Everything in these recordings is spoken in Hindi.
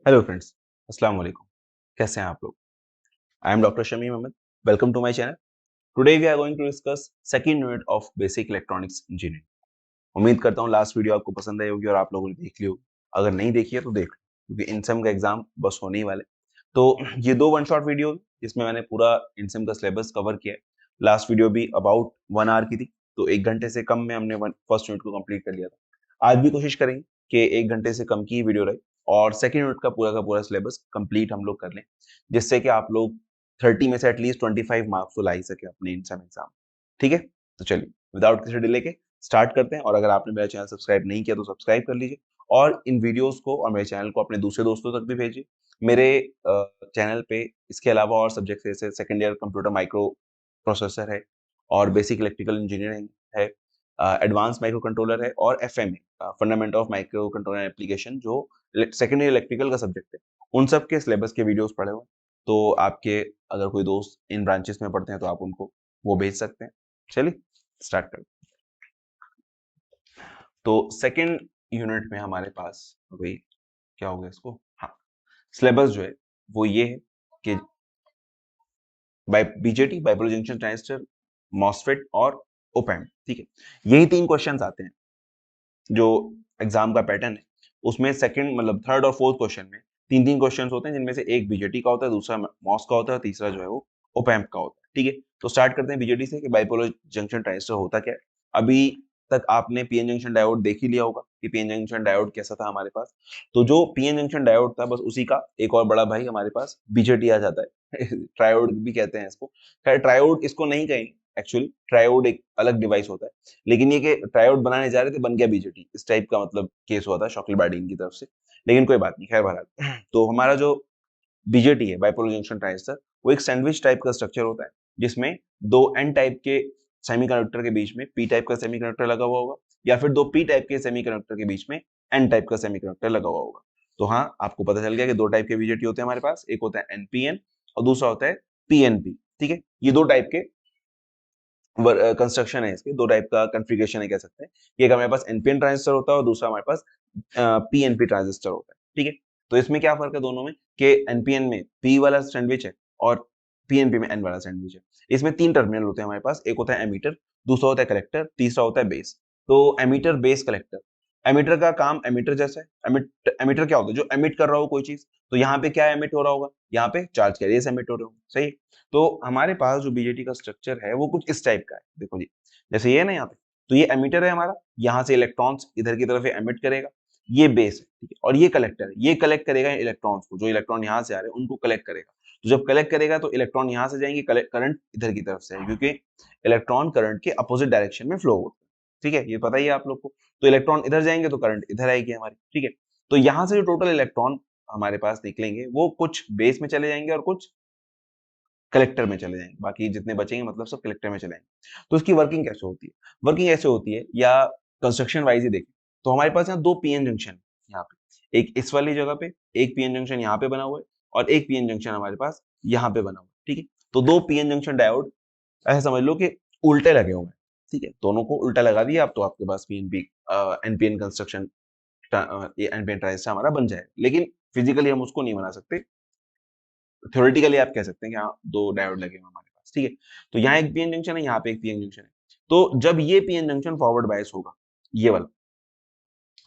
हेलो फ्रेंड्स, अस्सलाम वालेकुम। कैसे हैं आप लोग? I am doctor Shamim Ahmad. Welcome to my channel. Today we are going to discuss second unit of basic electronics engineering. उम्मीद करता हूँ लास्ट वीडियो आपको पसंद आई होगी और आप लोगों ने देख ली होगी। अगर नहीं देखी है तो देख लो, क्योंकि इनसेम का एग्जाम बस होने ही वाले। तो ये दो वन शॉट वीडियो जिसमें मैंने पूरा इनसेम का सिलेबस कवर किया है। लास्ट वीडियो भी अबाउट 1 आवर की थी, तो 1 घंटे से कम में हमने फर्स्ट यूनिट को कंप्लीट कर लिया था। आज भी कोशिश करेंगे कि 1 घंटे से कम की ही वीडियो रहे और सेकेंड यूनिट का पूरा सिलेबस कंप्लीट हम लोग कर लें, जिससे कि आप लोग 30 में से एटलीस्ट 25 मार्क्स तो ला ही सके अपने इनसेम एग्जाम। ठीक है, तो चलिए विदाउट किसी डिले के स्टार्ट करते हैं। और अगर आपने मेरा चैनल सब्सक्राइब नहीं किया तो सब्सक्राइब कर लीजिए और इन वीडियोस को और मेरे चैनल को अपने दूसरे दोस्तों तक भी भेजिए। मेरे चैनल पे इसके अलावा और सब्जेक्ट जैसे second year computer microprocessor है और बेसिक इलेक्ट्रिकल इंजीनियरिंग है, एडवांस माइक्रो कंट्रोलर है और FMA fundamental of microcontroller application जो सेकंड ईयर इलेक्ट्रिकल का सब्जेक्ट है, उन सब के सिलेबस के वीडियोस पढ़े हुए। तो आपके अगर कोई दोस्त इन ब्रांचेस में पढ़ते हैं तो आप उनको वो भेज सकते हैं। चलिए स्टार्ट करते हैं। तो सेकंड यूनिट में हमारे पास वही क्या हो गया इसको, हाँ, सिलेबस जो है वो ये है कि BJT bipolar junction transistor, MOSFET और ओपैम्प। ठीक है, यही 3 क्वेश्चंस आते हैं जो एग्जाम का पैटर्न है। उसमें सेकंड मतलब थर्ड और फोर्थ क्वेश्चन में तीन तीन क्वेश्चंस होते हैं, जिनमें से एक बीजेटी का होता है, दूसरा मॉस का होता है और तीसरा जो है वो ओपैम्प का होता है। ठीक है, तो स्टार्ट करते हैं बीजेटी से कि बाइपोलर जंक्शन ट्रांजिस्टर होता क्या है। अभी तक आपने पीएन जंक्शन डायोड देख ही लिया होगा कि पीएन जंक्शन डायोड कैसा था हमारे पास। तो जो पीएन जंक्शन डायोड था बस उसी का एक और बड़ा भाई हमारे पास बीजेटी आ जाता है ट्रायोड भी कहते हैं इसको। खैर ट्रायोड इसको नहीं कहेंगे, एक्चुअली ट्रायोड एक अलग डिवाइस होता है, लेकिन ये कि ट्रायोड बनाने जा रहे थे बन गया बीजेटी, इस टाइप का मतलब केस हुआ था शॉकली बार्डिन की तरफ से। लेकिन कोई बात नहीं, खैर बहरहाल तो हमारा जो बीजेटी है बाइपोलर जंक्शन ट्रांजिस्टर, वो एक सैंडविच टाइप का स्ट्रक्चर होता है, जिसमें दो एन टाइप के सेमीकंडक्टर के बीच में पी टाइप का सेमीकंडक्टर लगा हुआ होगा, या फिर दो पी टाइप के सेमीकंडक्टर के बीच में एन टाइप का सेमीकंडक्टर लगा हुआ होगा। तो हाँ, आपको पता चल गया कि दो टाइप के बीजेटी होते हैं हमारे पास, एक होता है एनपीएन और दूसरा होता है पीएनपी। ठीक है, ये दो टाइप के कंस्ट्रक्शन है, इसके दो टाइप का कॉन्फ़िगरेशन है कह सकते हैं। एक हमारे पास एनपीएन ट्रांजिस्टर होता है और दूसरा हमारे पास पीएनपी ट्रांजिस्टर होता है। ठीक है, तो इसमें क्या फर्क है दोनों में कि एनपीएन में पी वाला सैंडविच है और पीएनपी में एन वाला सैंडविच है। इसमें तीन टर्मिनल होते हैं हमारे पास, एक होता है एमीटर, दूसरा होता है कलेक्टर, तीसरा होता है बेस। तो एमीटर बेस कलेक्टर, एमीटर का काम एमीटर जैसा है। एमीटर क्या होता है, जो एमिट कर रहा हो कोई चीज, तो यहाँ पे क्या एमिट हो रहा होगा, यहाँ पे चार्ज कैरियर्स एमिट हो रहे होंगे। सही, तो हमारे पास जो बीजेटी का स्ट्रक्चर है वो कुछ इस टाइप का है। देखो जी, जैसे ये है ना यहाँ पे, तो ये एमीटर है हमारा, यहाँ से इलेक्ट्रॉन्स इधर की तरफ एमिट करेगा। ये बेस है, ठीक है, और ये कलेक्टर है, ये कलेक्ट करेगा इलेक्ट्रॉन्स को, जो इलेक्ट्रॉन यहाँ से आ रहे हैं उनको कलेक्ट करेगा। तो जब कलेक्ट करेगा तो इलेक्ट्रॉन यहाँ से जाएंगे, करंट इधर की तरफ से है, क्योंकि इलेक्ट्रॉन करंट के अपोजिट डायरेक्शन में फ्लो होता है। ठीक है, ये पता ही है आप लोग को। तो इलेक्ट्रॉन इधर जाएंगे तो करंट इधर आएगी हमारी। ठीक है, तो यहाँ से जो टोटल इलेक्ट्रॉन हमारे पास निकलेंगे वो कुछ बेस में चले जाएंगे और कुछ कलेक्टर में चले जाएंगे, बाकी जितने बचेंगे मतलब सब कलेक्टर में चले जाएंगे। तो इसकी वर्किंग कैसे होती है, वर्किंग ऐसे होती है या कंस्ट्रक्शन वाइज ही देखें तो हमारे पास यहाँ दो पीएन जंक्शन है, यहाँ पे एक इस वाली जगह पे एक पीएन जंक्शन यहाँ पे बना हुआ है और एक पीएन जंक्शन हमारे पास यहाँ पे बना हुआ है। ठीक है, तो दो पीएन जंक्शन डायोड ऐसे समझ लो कि उल्टे लगे हुए हैं। ठीक है, दोनों को उल्टा लगा दिया आप तो आपके पास PNP NPN construction NPN transistor हमारा बन जाए, लेकिन फिजिकली हम उसको नहीं बना सकते। थ्योरेटिकली आप कह सकते हैं कि हाँ दो डायोड लगे हुए हमारे पास। ठीक है, तो यहाँ एक पीएन जंक्शन है, यहाँ पे एक पीएन जंक्शन है। तो जब ये पीएन जंक्शन फॉरवर्ड बायस होगा, ये वाला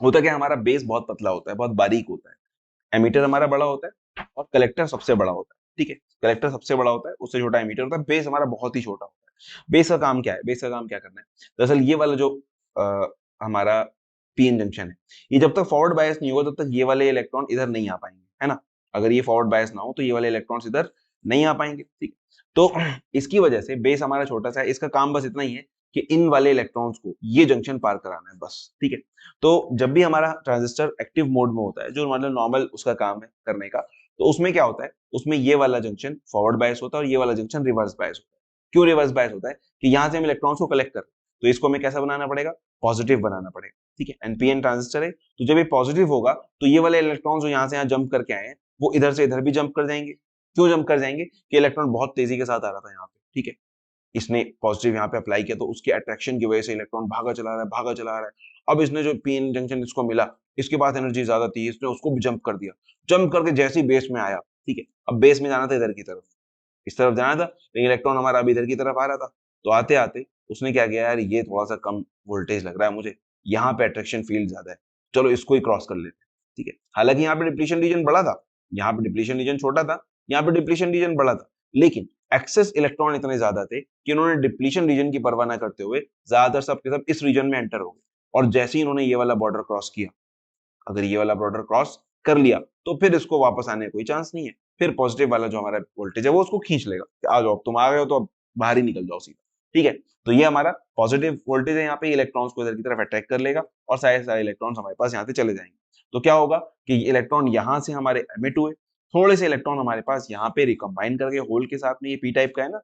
होता क्या, हमारा बेस बहुत पतला होता है, बहुत बारीक होता है, एमीटर हमारा बड़ा होता है और कलेक्टर सबसे बड़ा होता है। ठीक है, कलेक्टर सबसे बड़ा होता है, उससे छोटा एमीटर होता है, बेस हमारा बहुत ही छोटा होता है। बेस का काम क्या है, बेस का काम क्या करना है, दरअसल ये वाला जो हमारा पीएन जंक्शन है, ये जब तक फॉरवर्ड बायस नहीं होगा तब तक ये वाले इलेक्ट्रॉन इधर नहीं आ पाएंगे, है ना। अगर ये फॉरवर्ड बायस ना हो तो ये वाले इलेक्ट्रॉन्स इधर नहीं आ पाएंगे। ठीक, तो इसकी वजह से बेस हमारा छोटा सा है, इसका काम बस इतना ही है कि इन वाले इलेक्ट्रॉन्स को ये जंक्शन पार कराना है बस। ठीक है, तो जब भी हमारा ट्रांजिस्टर एक्टिव मोड में होता है, जो मतलब नॉर्मल उसका काम है करने का, तो उसमें क्या होता है, उसमें ये वाला जंक्शन फॉरवर्ड बायस होता है और ये वाला जंक्शन रिवर्स बायस होता है। क्यों रिवर्स बायस होता है, कि यहाँ से हम इलेक्ट्रॉन्स को कलेक्ट कर रहे हैं, तो इसको हमें कैसा बनाना पड़ेगा, पॉजिटिव बनाना पड़ेगा। ठीक है, एनपीएन ट्रांजिस्टर है, तो जब ये पॉजिटिव होगा तो ये वाले इलेक्ट्रॉन जो यहाँ से यहाँ जंप करके आए हैं वो इधर से इधर भी जंप कर जाएंगे। क्यों जंप कर जाएंगे, कि इलेक्ट्रॉन बहुत तेजी के साथ आ रहा था यहाँ पे। ठीक है, इसने पॉजिटिव यहाँ पे अप्लाई किया तो उसके अट्रैक्शन की वजह से इलेक्ट्रॉन भागा चला रहा है, भागा चला रहा है, अब इसने जो पीएन जंक्शन इसको मिला, इसके पास एनर्जी ज्यादा थी, इसने उसको भी जंप कर दिया, जंप करके जैसे ही बेस में आया, ठीक है, अब बेस में जाना था इधर की तरफ, इस तरफ जाना था, लेकिन इलेक्ट्रॉन हमारा अभी इधर की तरफ आ रहा था, तो आते आते उसने क्या किया, यार ये थोड़ा सा कम वोल्टेज लग रहा है मुझे, यहाँ पे अट्रैक्शन फील्ड ज्यादा है, चलो इसको ही क्रॉस कर लेते हैं, ठीक है। हालांकि यहाँ पे डिप्लीशन रीजन बड़ा था, यहाँ पे डिप्लीशन रीजन छोटा था, यहाँ पे डिप्लीशन रीजन बड़ा था, लेकिन एक्सेस इलेक्ट्रॉन इतने ज्यादा थे कि उन्होंने डिप्लीशन रीजन की परवाह न करते हुए ज्यादातर सब के सब इस रीजन में एंटर हो गए, और जैसे ही इन्होंने ये वाला बॉर्डर क्रॉस किया, अगर ये वाला बॉर्डर क्रॉस कर लिया तो फिर इसको वापस आने का कोई चांस नहीं है, फिर पॉजिटिव वाला जो हमारा वोल्टेज है वो उसको खींच लेगा कि आ जाओ, तुम आ गए हो तो अब बाहर ही निकल जाओ सीधा, ठीक है। तो ये हमारा पॉजिटिव वोल्टेज है, यहाँ पे इलेक्ट्रॉन्स को इधर की तरफ अट्रैक्ट कर लेगा और सारे सारे इलेक्ट्रॉन्स हमारे पास यहाँ से चले जाएंगे। तो क्या होगा कि इलेक्ट्रॉन यहाँ से हमारे एमिट हुए, थोड़े से इलेक्ट्रॉन हमारे पास यहाँ पे रिकम्बाइन करके होल के साथ में, ये पी टाइप का है ना,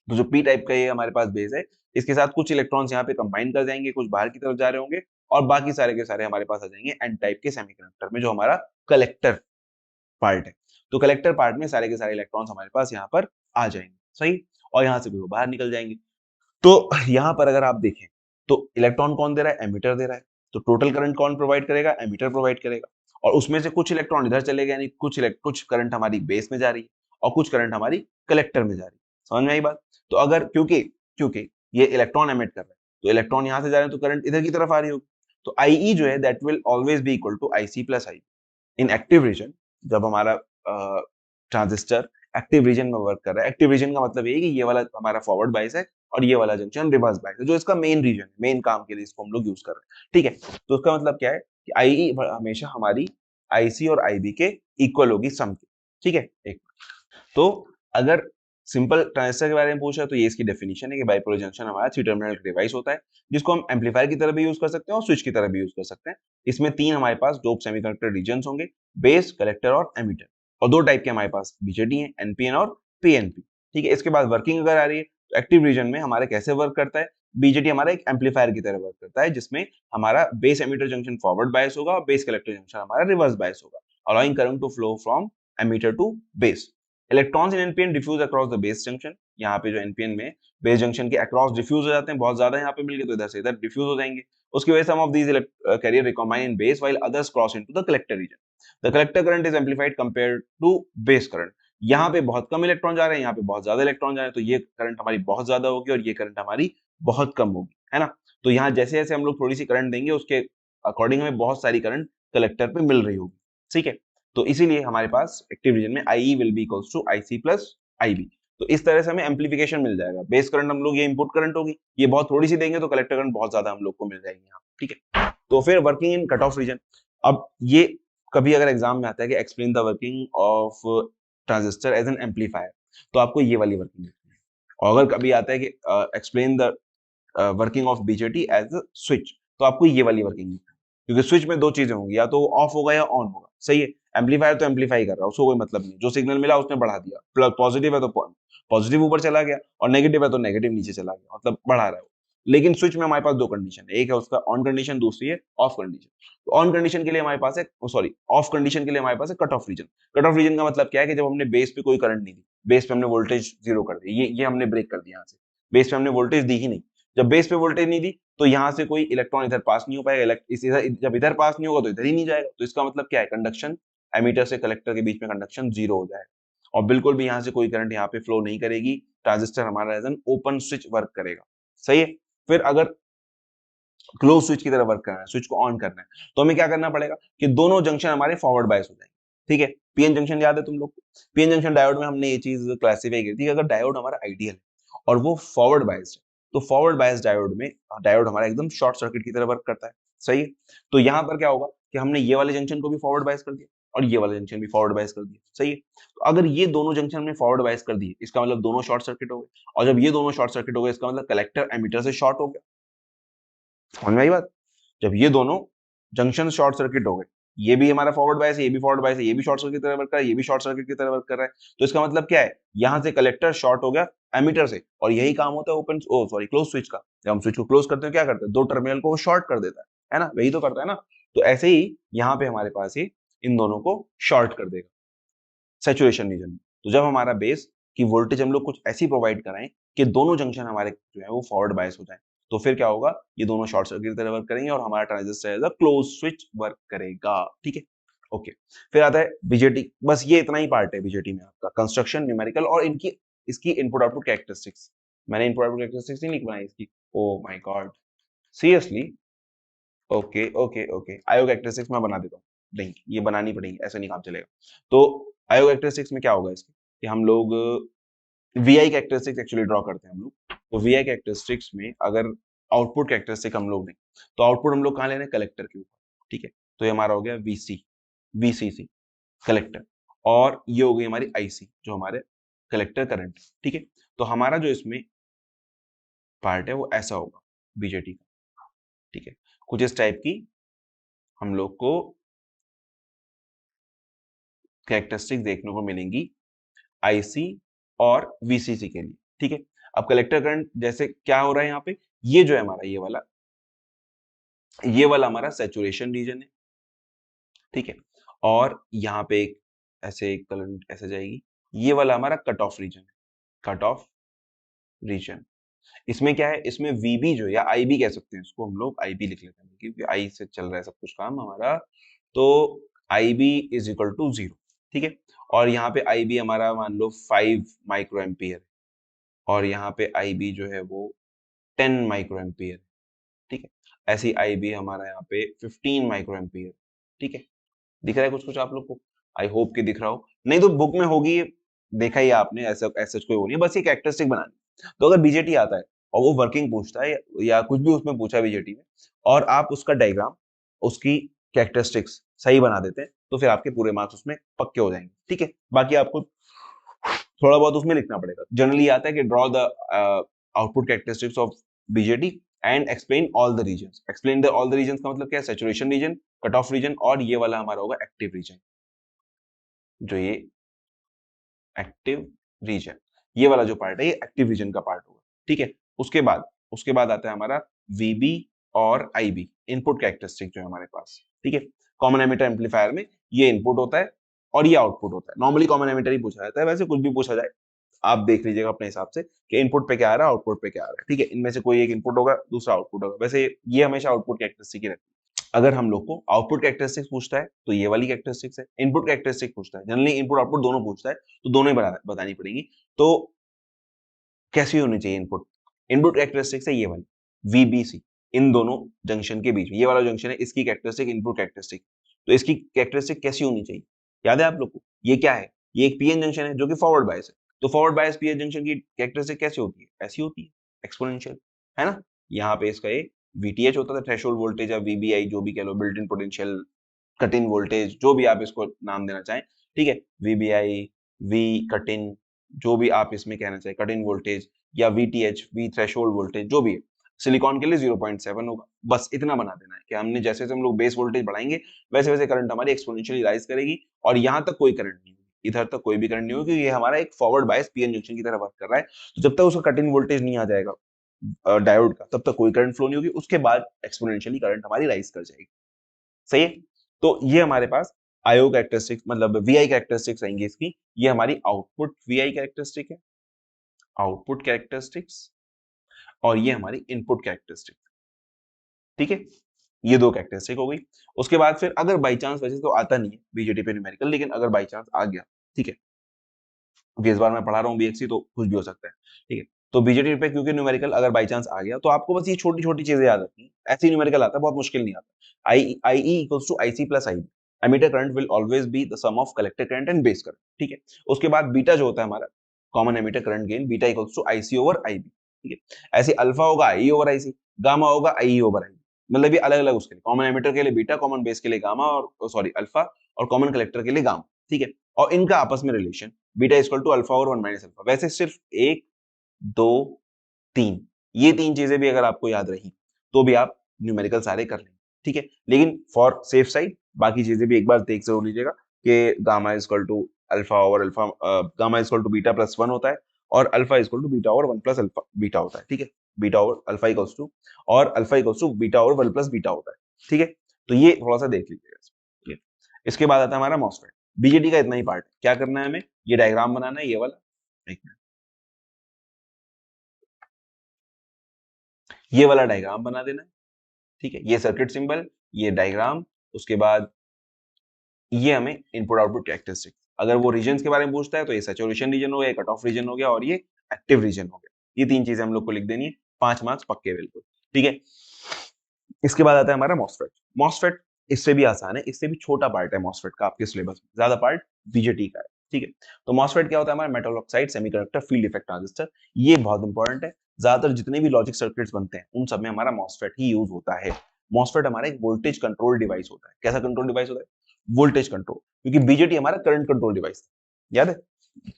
तो जो पी टाइप का ये हमारे पास बेस है, इसके साथ कुछ इलेक्ट्रॉन्स यहाँ पे कंबाइन कर जाएंगे, कुछ बाहर की तरफ जा रहे होंगे, और बाकी सारे के सारे हमारे पास आ जाएंगे एन टाइप के सेमीकंडक्टर में, जो हमारा कलेक्टर पार्ट है। तो कलेक्टर पार्ट में सारे के सारे इलेक्ट्रॉन्स हमारे पास यहाँ पर आ जाएंगे, सही, और यहाँ से भी वो बाहर निकल जाएंगे। तो यहाँ पर अगर आप देखें तो इलेक्ट्रॉन कौन दे रहा है, एमिटर दे रहा है, तो टोटल करंट कौन प्रोवाइड करेगा, एमिटर प्रोवाइड करेगा, और उसमें से कुछ इलेक्ट्रॉन इधर चले गए, यानी कुछ करंट हमारी बेस में जा रही है और कुछ करंट हमारी कलेक्टर में जा रही है, समझ में आई बात। तो अगर क्योंकि क्योंकि ये इलेक्ट्रॉन एमिट कर रहा है, तो इलेक्ट्रॉन यहाँ से जा रहे हैं तो करंट इधर की तरफ आ रही होगी, तो आईई जो है that will always be equal to IC plus I in active region. जब हमारा ट्रांजिस्टर एक्टिव रीजन में वर्क कर रहा है, एक्टिव रीजन का मतलब ये है कि ये वाला हमारा फॉरवर्ड बायस है और ये वाला जंक्शन रिवर्स बायस है, जो इसका मेन रीजन है, मेन काम के लिए इसको हम लोग यूज कर रहे हैं, ठीक है। तो उसका मतलब क्या है कि आईई हमेशा हमारी आईसी और आईबी के इक्वल होगी सम के, ठीक है। एक तो अगर सिंपल ट्रांजिस्टर के बारे में पूछा तो ये इसकी डेफिनेशन है कि बाइपोलर जंक्शन हमारा थ्री टर्मिनल डिवाइस होता है, जिसको हम एम्पलीफायर की तरह भी यूज कर सकते हैं और स्विच की तरह भी यूज कर सकते हैं। इसमें तीन हमारे पास डोप सेमीकंडक्टर रीजन्स होंगे, बेस, कलेक्टर और एमिटर, और दो टाइप के हमारे पास बीजेटी हैं, एनपीएन और पीएनपी, ठीक है। इसके बाद वर्किंग अगर आ रही है तो एक्टिव रीजन में हमारे कैसे वर्क करता है, बीजेटी हमारा एक एम्पलीफायर की तरह वर्क करता है, जिसमें हमारा base emitter junction forward bias होगा और बेस कलेक्टर जंक्शन हमारा रिवर्स बायस होगा, allowing current to flow from emitter to base. Electrons in NPN diffuse across the base junction, यहाँ पे जो एनपीएन में बेस जंक्शन के अक्रॉस डिफ्यूज हो जाते हैं, बहुत ज्यादा यहाँ पे मिल गए तो इधर से इधर डिफ्यूज हो जाएंगे, उसकी वजह से some of these carrier recombine in base while others cross into the collector region. The collector current is amplified compared to base current. यहाँ पे बहुत कम इलेक्ट्रॉन जा रहे हैं, यहाँ पे बहुत ज्यादा इलेक्ट्रॉन जा रहे हैं, तो ये करंट हमारी बहुत ज्यादा होगी और ये करंट हमारी बहुत कम होगी, है ना। तो यहाँ जैसे जैसे हम लोग थोड़ी सी करंट देंगे उसके अकॉर्डिंग हमें बहुत सारी करंट कलेक्टर पे मिल रही होगी, ठीक है। तो इसीलिए हमारे पास एक्टिव रीजन में IE will be equals to IC plus IB। तो इस तरह से हमें एम्पलीफिकेशन मिल जाएगा, बेस करंट हम लोग ये इनपुट करंट होगी, ये बहुत थोड़ी सी देंगे तो कलेक्टर करंट बहुत ज्यादा हम लोग को मिल जाएगी यहाँ, ठीक है। तो फिर working in cut off region, अब ये कभी अगर एग्जाम में आता है कि explain the working of transistor as an amplifier, तो आपको ये वाली वर्किंग लिखनी है, और अगर कभी आता है कि explain the working of BJT as a switch, तो आपको ये वाली वर्किंग लिखनी है, क्योंकि स्विच में दो चीजें होंगी, या तो ऑफ होगा या ऑन होगा, सही है। एम्पलीफायर तो एम्पलीफाई कर रहा है, उसको कोई मतलब नहीं, जो सिग्नल मिला उसने बढ़ा दिया, प्लस पॉजिटिव है तो पॉजिटिव ऊपर चला गया और नेगेटिव है तो नेगेटिव नीचे चला गया, मतलब बढ़ा रहा है। लेकिन स्विच में हमारे पास दो कंडीशन है, एक है उसका ऑन कंडीशन, दूसरी है ऑफ कंडीशन। तो ऑन कंडीशन के लिए हमारे पास है, सॉरी ऑफ कंडीशन के लिए हमारे पास है cut off region. Cut off region का मतलब क्या है कि जब हमने बेस पे कोई करंट नहीं दी, बेस पे हमने वोल्टेज जीरो कर दी, ये हमने ब्रेक कर दिया, यहाँ से बेस पे हमने वोल्टेज दी ही नहीं, जब बेस पे वोल्टेज नहीं दी तो यहाँ से कोई इलेक्ट्रॉन इधर पास नहीं हो पाएगा, जब इधर पास नहीं होगा तो इधर ही नहीं जाएगा, तो इसका मतलब क्या है, कंडक्शन एमीटर से कलेक्टर के बीच में कंडक्शन जीरो हो जाएगा और बिल्कुल भी यहाँ से कोई करंट यहाँ पे फ्लो नहीं करेगी, ट्रांजिस्टर हमारा as an open switch work करेगा, सही है। फिर अगर क्लोज स्विच की तरह वर्क करना है, स्विच को ऑन करना है, तो हमें क्या करना पड़ेगा कि दोनों जंक्शन हमारे फॉरवर्ड बायस हो जाएंगे, ठीक है। पीएन जंक्शन याद है तुम लोग को, पीएन जंक्शन डायोड में हमने ये चीज क्लासिफाई की थी, अगर डायोड हमारा आइडियल है और वो फॉरवर्ड बायस्ड है, तो फॉरवर्ड बायस डायोड में डायोड हमारा एकदम शॉर्ट सर्किट की तरह वर्क करता है, सही है। तो यहाँ पर क्या होगा कि हमने ये वाले जंक्शन को भी फॉरवर्ड बायस कर दिया और ये वाला जंक्शन भी फॉरवर्ड बायस कर दिया, सही है। तो अगर ये दोनों जंक्शन में फॉरवर्ड बायस कर दिए, इसका मतलब दोनों शॉर्ट सर्किट हो गए, और जब ये दोनों शॉर्ट सर्किट हो गए, इसका मतलब कलेक्टर एमीटर से शॉर्ट हो गया, समझ में आई बात। जब ये दोनों जंक्शन शॉर्ट सर्किट हो गए, ये भी हमारा फॉरवर्ड बायस है, ये भी फॉरवर्ड बायस है, ये भी शॉर्ट सर्किट की तरह वर्क कर रहा है, ये भी शॉर्ट सर्किट की तरह वर्क कर रहा है, तो इसका मतलब क्या है, यहां से कलेक्टर शॉर्ट हो गया एमीटर से, और यही काम होता है ओपन सॉरी क्लोज स्विच का। जब हम स्विच को क्लोज करते हैं क्या करते हैं, दो टर्मिनल को वो शॉर्ट कर देता है ना, वही तो करता है ना। तो ऐसे ही यहाँ पे हमारे पास ही इन दोनों को शॉर्ट कर देगा सैचुरेशन रीजन में। तो जब हमारा बेस की वोल्टेज हम लोग कुछ ऐसी प्रोवाइड कराएं कि दोनों जंक्शन हमारे जो है वो फॉरवर्ड बायस हो जाए, तो फिर क्या होगा, ये दोनों शॉर्ट सर्किट की तरह वर्क करेंगे और हमारा transistor as a close switch work करेगा। ठीक है, ओके। फिर आता है बीजेटी। बस ये इतना ही पार्ट है बीजेटी में आपका, कंस्ट्रक्शन, न्यूमेरिकल और इनकी इसकी इनपुट आउटपुट कैरेक्टरिस्टिक्स। मैंने इनपुट आउटपुट कैरेक्टरिस्टिक्स नहीं लिख बनाई इसकी, oh my God, seriously. Okay okay okay, आयोग कैरेक्टरिस्टिक्स मैं बना देता हूँ। नहीं, ये बनानी पड़ेगी, ऐसे नहीं काम चलेगा। तो आयोग कैरेक्टरिस्टिक्स में क्या होगा इसके, कि हम लोग वीआई कैरेक्टरिस्टिक्स एक्चुअली ड्रॉ करते हैं हम लोग। तो वीआई कैरेक्टरिस्टिक्स में अगर आउटपुट कैरेक्टरिस्टिक हम लोग नहीं, तो आउटपुट हम लोग कहाँ ले रहे हैं, कलेक्टर के ऊपर। ठीक है, तो ये हमारा हो गया वीसी, वीसीसी कलेक्टर, और ये हो गई हमारी आईसी जो हमारे कलेक्टर करंट। ठीक है, तो हमारा जो इसमें पार्ट है वो ऐसा होगा बीजेटी का। ठीक है, कुछ इस टाइप की हम लोग को कैरेक्टरिस्टिक देखने को मिलेंगी आईसी और वीसीसी के लिए। ठीक है, अब कलेक्टर करंट जैसे क्या हो रहा है यहाँ पे, ये जो है हमारा ये वाला हमारा सैचुरेशन रीजन है। ठीक है, और यहाँ पे एक ऐसे करंट ऐसे जाएगी, ये वाला हमारा कट ऑफ रीजन है, कट ऑफ रीजन। इसमें क्या है, इसमें वीबी जो है या आईबी कह सकते हैं, इसको हम लोग आईबी लिख लेते हैं क्योंकि आई से चल रहा है सब कुछ काम हमारा। तो आईबी इज इक्वल टू 0। ठीक है, और यहाँ पे आईबी हमारा मान लो 5 माइक्रो एम्पियर, और यहाँ पे आईबी जो है वो 10 माइक्रो एम्पियर। ठीक है, ऐसी आईबी हमारा यहाँ पे 15 माइक्रो एम्पियर। ठीक है, दिख रहा है कुछ कुछ आप लोग को, आई होप कि दिख रहा हो, नहीं तो बुक में होगी, देखा ही आपने, ऐसा ऐसा कोई वो नहीं, बस ये कैरेक्टरिस्टिक बनानी। तो अगर बीजेटी आता है और वो वर्किंग पूछता है या कुछ भी उसमें पूछा है बीजेटी में, और आप उसका डायग्राम, उसकी कैरेक्टरिस्टिक्स सही बना देते हैं, तो फिर आपके पूरे मार्क्स उसमें पक्के हो जाएंगे। ठीक है, बाकी आपको थोड़ा बहुत उसमें लिखना पड़ेगा। जनरली आता है कि draw the output characteristics of BJT and explain all the regions. Explain the all the regions का मतलब क्या है, saturation region, cut off region, और ये वाला हमारा होगा एक्टिव रीजन। जो ये एक्टिव रीजन, ये वाला जो पार्ट है ये एक्टिव रीजन का पार्ट होगा। ठीक है, उसके बाद आता है हमारा वीबी और आईबी, इनपुट कैरेक्टरिस्टिक जो है हमारे पास। ठीक है, कॉमन एमिटर एम्पलीफायर में ये इनपुट होता है और ये आउटपुट होता है। नॉर्मली कॉमन एमिटर ही पूछा जाता है, वैसे कुछ भी पूछा जाए आप देख लीजिएगा अपने हिसाब से कि इनपुट पे क्या आ रहा है, आउटपुट पे क्या आ रहा है। ठीक है, इनमें से कोई एक इनपुट होगा, दूसरा आउटपुट होगा, वैसे ये हमेशा आउटपुट कैरेक्टरिस्टिक ही रहती है। अगर हम लोग को आउटपुट कैरेक्टरिस्टिक्स पूछता है तो ये वाली कैरेक्टरिस्टिक्स है, इनपुट कैरेक्टरिस्टिक पूछता है, जनरली इनपुट आउटपुट दोनों पूछता है, तो दोनों ही बतानी पड़ेगी। तो कैसी होनी चाहिए इनपुट, इनपुट कैरेक्टरिस्टिक्स है ये वाली वीबीसी, इन दोनों जंक्शन के बीच में ये वाला जंक्शन है, इसकी कैरेक्टरिस्टिक इनपुट कैरेक्टरिस्टिक। तो इसकी कैरेक्टरिस्टिक कैसी होनी चाहिए, याद है आप लोग को, ये क्या है, ये एक पीएन जंक्शन है जो कि फॉरवर्ड बायस है। तो फॉरवर्ड बायस पीएन जंक्शन की कैरेक्टरिस्टिक कैसी होती है, ऐसी होती है, एक्सपोनेंशियल, है ना। यहाँ पे इसका एक वीटीएच होता था, थ्रेशोल्ड वोल्टेज या वीबीआई जो भी कह लो, built in potential, cut in voltage, जो भी आप इसको नाम देना चाहें। ठीक है, वीबीआई, वी कट इन, जो भी आप इसमें कहना चाहें, कट इन वोल्टेज या वीटीएच, वी थ्रेशोल्ड वोल्टेज, जो भी है। सिलिकॉन के लिए 0.7 होगा, बस इतना बना देना है कि हमने जैसे जैसे हम लोग बेस वोल्टेज बढ़ाएंगे वैसे वैसे करंट हमारी एक्सपोनेंशियली राइज करेगी, और यहाँ तक कोई करंट नहीं होगी, इधर तक कोई भी करंट नहीं होगी, क्योंकि ये हमारा एक फॉरवर्ड बायस पीएन जंक्शन की तरह वर्क कर रहा है। तो जब तक उसका कट इन वोल्टेज नहीं आ जाएगा डायोड का, तब तक कोई करंट फ्लो नहीं होगी, उसके बाद एक्सपोनेंशियली करंट हमारी राइज कर जाएगी। सही है, तो ये हमारे पास आईओ कैरेक्टरिस्टिक्स मतलब वीआई कैरेक्टरिस्टिक्स रहेंगी इसकी। ये हमारी आउटपुट वीआई कैरेक्टरिस्टिक है, आउटपुट कैरेक्टरिस्टिक्स, और ये हमारी इनपुट कैरेक्टरिस्टिक। ठीक है, ये दो कैरेक्टरिस्टिक हो गई। उसके बाद फिर अगर बाई चांस, वैसे तो आता नहीं है बीजेटी पे न्यूमेरिकल, लेकिन अगर बाई चांस आ गया, ठीक है, क्योंकि इस बार मैं पढ़ा रहा हूँ बीएससी तो कुछ भी हो सकता है। ठीक है, तो बीजेटी पे क्योंकि न्यूमेरिकल अगर बाई चांस आ गया तो आपको बस ये छोटी छोटी चीजें याद रखनी है, ऐसे न्यूमेरिकल आता है, बहुत मुश्किल नहीं आता। I equals to IC plus I, emitter current will always be the sum of collector current and base current. ठीक है, उसके बाद बीटा जो होता है हमारा common emitter current gain, beta equals to IC over IB. ठीक है, ऐसे अल्फा होगा आई ओवर आईसी, गामा होगा आई ओवर आई, मतलब ये अलग अलग उसके लिए, कॉमन एमीटर के लिए बीटा, कॉमन बेस के लिए गामा, और सॉरी अल्फा, और कॉमन कलेक्टर के लिए गामा। ठीक है, और इनका आपस में relation beta equal to alpha और 1 माइनस अल्फा। वैसे सिर्फ एक, दो, तीन, ये तीन चीजें भी अगर आपको याद रही तो भी आप न्यूमेरिकल सारे कर लेंगे। ठीक है, लेकिन फॉर सेफ साइड बाकी चीजें भी एक बार देख जरूर लीजिएगा कि गामा इक्वल टू अल्फा और alpha, gamma equal to beta plus 1 होता है, और अल्फा इक्वल टू बीटा और 1 प्लस अल्फा बीटा होता है। ठीक है, बीटा और अल्फा इक्वल्स टू, और अल्फा इक्वल्स टू बीटा और 1 प्लस बीटा होता है। ठीक है, तो ये थोड़ा सा देख लीजिएगा। ठीक है, इसके बाद आता है हमारा मॉसफेट। बीजेटी का इतना ही पार्ट है, क्या करना है हमें, ये डायग्राम बनाना है, ये वाला, एक मिनट, ये वाला डायग्राम बना देना है, ठीक है, ये सर्किट सिंबल, ये डायग्राम, उसके बाद ये हमें इनपुट आउटपुट कैरेक्टरिस्टिक। अगर वो रीजन के बारे में पूछता है तो ये सैचुरेशन रीजन हो गया, कट ऑफ रीजन हो गया और ये एक्टिव रीजन हो गया। ये तीन चीजें हम लोग को लिख देनी है, 5 मार्क्स पक्के बिल्कुल, ठीक है। इसके बाद आता है हमारा मॉसफेट। मॉसफेट इससे भी आसान है, इससे भी छोटा पार्ट है मॉसफेट का आपके सिलेबस में, ज्यादा पार्ट बीजेटी का है, ठीक है। तो मॉसफेट क्या होता है, हमारा metal oxide semiconductor field effect transistor. ये बहुत इंपॉर्टेंट है, ज्यादातर जितने भी लॉजिक सर्किट्स बनते हैं उन सब में हमारा मॉसफेट ही यूज होता है। मॉसफेट हमारा एक वोल्टेज कंट्रोल डिवाइस होता है। कैसा कंट्रोल डिवाइस होता है, वोल्टेज कंट्रोल, क्योंकि बीजेटी हमारा करंट कंट्रोल डिवाइस है, याद है।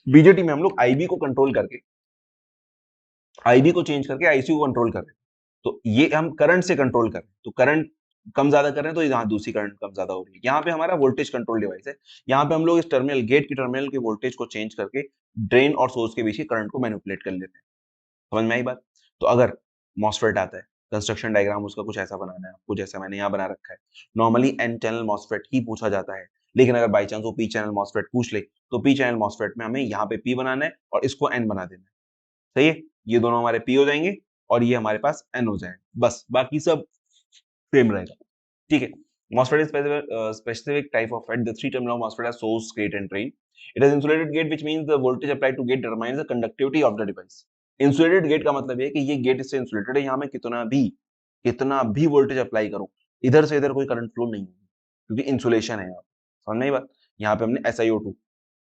बीजेटी में हम लोग आईबी को कंट्रोल करके, आईबी को चेंज करके आईसी को कंट्रोल कर रहे हैं। तो ये हम करंट से कंट्रोल कर रहे हैं, तो करंट कम ज्यादा कर रहे हैं तो यहाँ दूसरी करंट कम ज्यादा हो रही है। यहाँ पे हमारा वोल्टेज कंट्रोल डिवाइस है, यहाँ पे हम लोग इस टर्मिनल, गेट की टर्मिनल के वोल्टेज को चेंज करके ड्रेन और सोर्स के बीच की करंट को मैनिपुलेट कर लेते हैं। समझ में आई बात। तो अगर मॉसफेट आता है, कंस्ट्रक्शन डायग्राम उसका कुछ ऐसा बनाना है आपको, जैसा मैंने यहाँ बना रखा है। नॉर्मली एन चैनल मॉसफेट ही पूछा जाता है, लेकिन अगर बाई चांस वो पी चैनल मॉसफेट पूछ ले तो पी चैनल मॉसफेट में हमें यहाँ पे पी बनाना है और इसको एन बना देना है, सही है। ये दोनों हमारे पी हो जाएंगे और ये हमारे पास एन हो जाएंगे, बस बाकी सब सेम रहेगा, ठीक है। MOSFET is specific type of FET. The three terminal MOSFET are source, gate, and drain. It has insulated gate, which means the voltage applied to gate determines the conductivity of the device. Insulated gate का मतलब है कि ये गेट इससे इंसुलेटेड है, यहाँ मैं कितना भी वोल्टेज अप्लाई करूं, इधर से इधर कोई करंट फ्लो नहीं होगी, क्योंकि इंसुलेशन है यहाँ पे। समझ नहीं बात। यहाँ पे हमने SiO2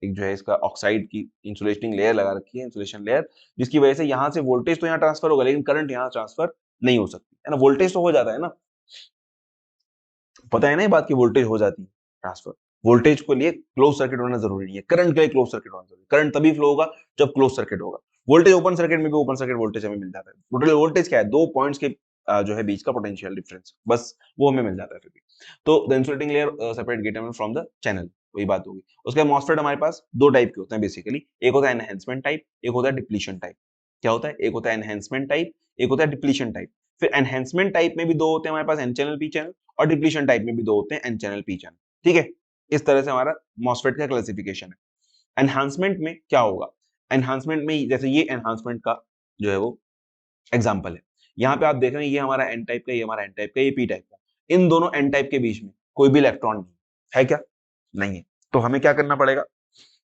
एक जो है इसका ऑक्साइड की इंसुलेटिंग लेयर लगा रखी है, इंसुलेशन लेयर, जिसकी वजह से यहाँ से वोल्टेज तो यहाँ ट्रांसफर होगा लेकिन करंट यहाँ ट्रांसफर नहीं हो सकती है ना। वोल्टेज तो हो जाता है ना, पता है ना ये बात की वोल्टेज हो जाती है ट्रांसफर। वोल्टेज के लिए क्लोज सर्किट होना जरूरी नहीं है, करंट के लिए क्लोज सर्किट होना जरूरी है। करंट तभी फ्लो होगा जब क्लोज सर्किट होगा। वोल्टेज ओपन सर्किट में भी ओपन सर्किट वोल्टेज हमें मिल जाता है। टोटल वोल्टेज क्या है, दो पॉइंट्स के जो है बीच का पोटेंशियल डिफरेंस, बस वो हमें मिल जाता है फिर भी। तो the insulating layer separate gate terminal from the channel, वही बात होगी। उसके बाद मॉसफेट हमारे पास दो टाइप के होते हैं बेसिकली, एक होता है एनहेंसमेंट टाइप, एक होता है डिप्लीशन टाइप। क्या होता है, एक होता है एनहेंसमेंट टाइप, एक होता है डिप्लीशन टाइप। फिर एनहेंसमेंट टाइप में भी दो होते हैं हमारे पास, एन चैनल पी चैनल, और डिप्लीशन टाइप में भी दो होते हैं, एन चैनल पी चैनल, ठीक है। इस तरह से हमारा मॉसफेट का क्लासिफिकेशन है। एनहांसमेंट में क्या होगा, एनहांसमेंट में जैसे ये एनहांसमेंट का जो है वो एग्जांपल है। यहाँ पे आप देख रहे हैं ये हमारा एन टाइप का, ये हमारा एन टाइप का, ये पी टाइप का। इन दोनों एन टाइप के बीच में कोई भी इलेक्ट्रॉन नहीं है क्या, नहीं है। तो हमें क्या करना पड़ेगा,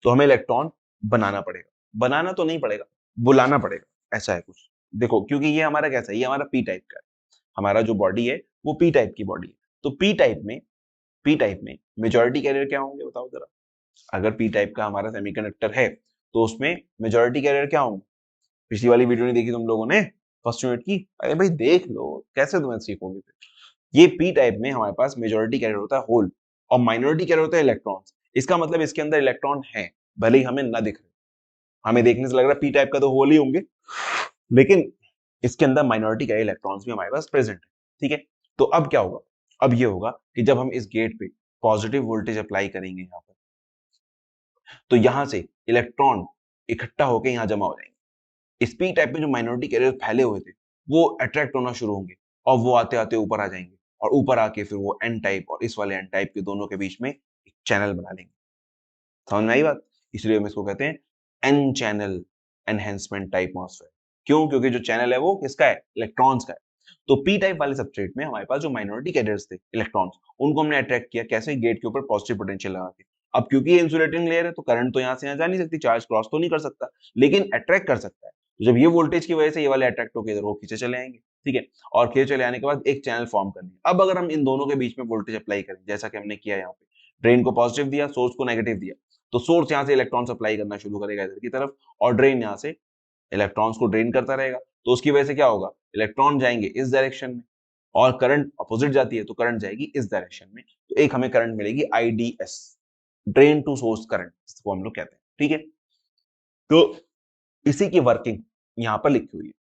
तो हमें इलेक्ट्रॉन बनाना पड़ेगा। बनाना तो नहीं पड़ेगा, बुलाना पड़ेगा, ऐसा है कुछ। देखो क्योंकि ये हमारा कैसा है, ये हमारा पी टाइप का है, हमारा जो बॉडी है वो पी टाइप की बॉडी है। तो पी टाइप में मेजॉरिटी कैरियर क्या होंगे बताओ जरा। अगर पी टाइप का हमारा सेमीकंडक्टर है तो उसमें मेजॉरिटी कैरियर क्या होंगे। पिछली वाली वीडियो नहीं देखी तुम लोगों ने फर्स्ट यूनिट की, अरे भाई देख लो, कैसे तुम्हें सीखोगे फिर। ये पी टाइप में हमारे पास मेजॉरिटी कैरियर होता है होल, और माइनॉरिटी कैरियर होता है इलेक्ट्रॉन्स। इसका मतलब इसके अंदर इलेक्ट्रॉन है, भले ही हमें ना दिख रहे। हमें देखने से लग रहा है पी टाइप का तो होल ही होंगे, लेकिन इसके अंदर माइनॉरिटी कैरियर इलेक्ट्रॉन्स भी हमारे पास प्रेजेंट है, ठीक है। तो अब क्या होगा, अब ये होगा कि जब हम इस गेट पे पॉजिटिव वोल्टेज अप्लाई करेंगे यहाँ पर, तो यहां से इलेक्ट्रॉन इकट्ठा होकर यहां जमा हो जाएंगे। इस पी टाइप में जो माइनॉरिटी कैरियर फैले हुए थे वो अट्रैक्ट होना शुरू होंगे और वो आते आते ऊपर आ जाएंगे, और ऊपर आके फिर वो एन टाइप और इस वाले एन टाइप के दोनों के बीच में एक चैनल बना लेंगे। समझ में आई बात। इसलिए हम इसको कहते हैं N channel enhancement type MOSFET. क्यों, क्योंकि जो चैनल है वो किसका है, इलेक्ट्रॉन्स का है। तो पी टाइप वाले सबस्ट्रेट में हमारे पास जो माइनॉरिटी कैरियर्स थे इलेक्ट्रॉन्स, उनको हमने अट्रैक्ट किया कैसे, गेट के ऊपर पॉजिटिव पोटेंशियल लगा के। अब क्योंकि ये इंसुलेटिंग लेयर है तो करंट तो यहां से यहां जा नहीं सकती, चार्ज क्रॉस तो नहीं कर सकता, लेकिन अट्रैक्ट कर सकता है। तो जब ये वोल्टेज की वजह से ये वाले अट्रैक्ट होकर इधर वो खींचे चले आएंगे, ठीक है। और खींचे चले आने के बाद एक चैनल फॉर्म करनी है। अब अगर हम इन दोनों के बीच में वोल्टेज अप्लाई करें जैसा कि हमने किया यहाँ पे, ड्रेन को पॉजिटिव दिया, सोर्स को नेगेटिव दिया, तो सोर्स यहाँ से इलेक्ट्रॉन सप्लाई करना शुरू करेगा इधर की तरफ, और ड्रेन यहाँ से इलेक्ट्रॉन्स को ड्रेन करता रहेगा। तो उसकी वजह से क्या होगा, इलेक्ट्रॉन जाएंगे इस डायरेक्शन में, और करंट अपोजिट जाती है तो करंट जाएगी इस डायरेक्शन में। तो एक हमें करंट मिलेगी IDS, drain to source current, जिसको हम लोग कहते हैं, ठीक है। तो इसी की वर्किंग यहां पर लिखी हुई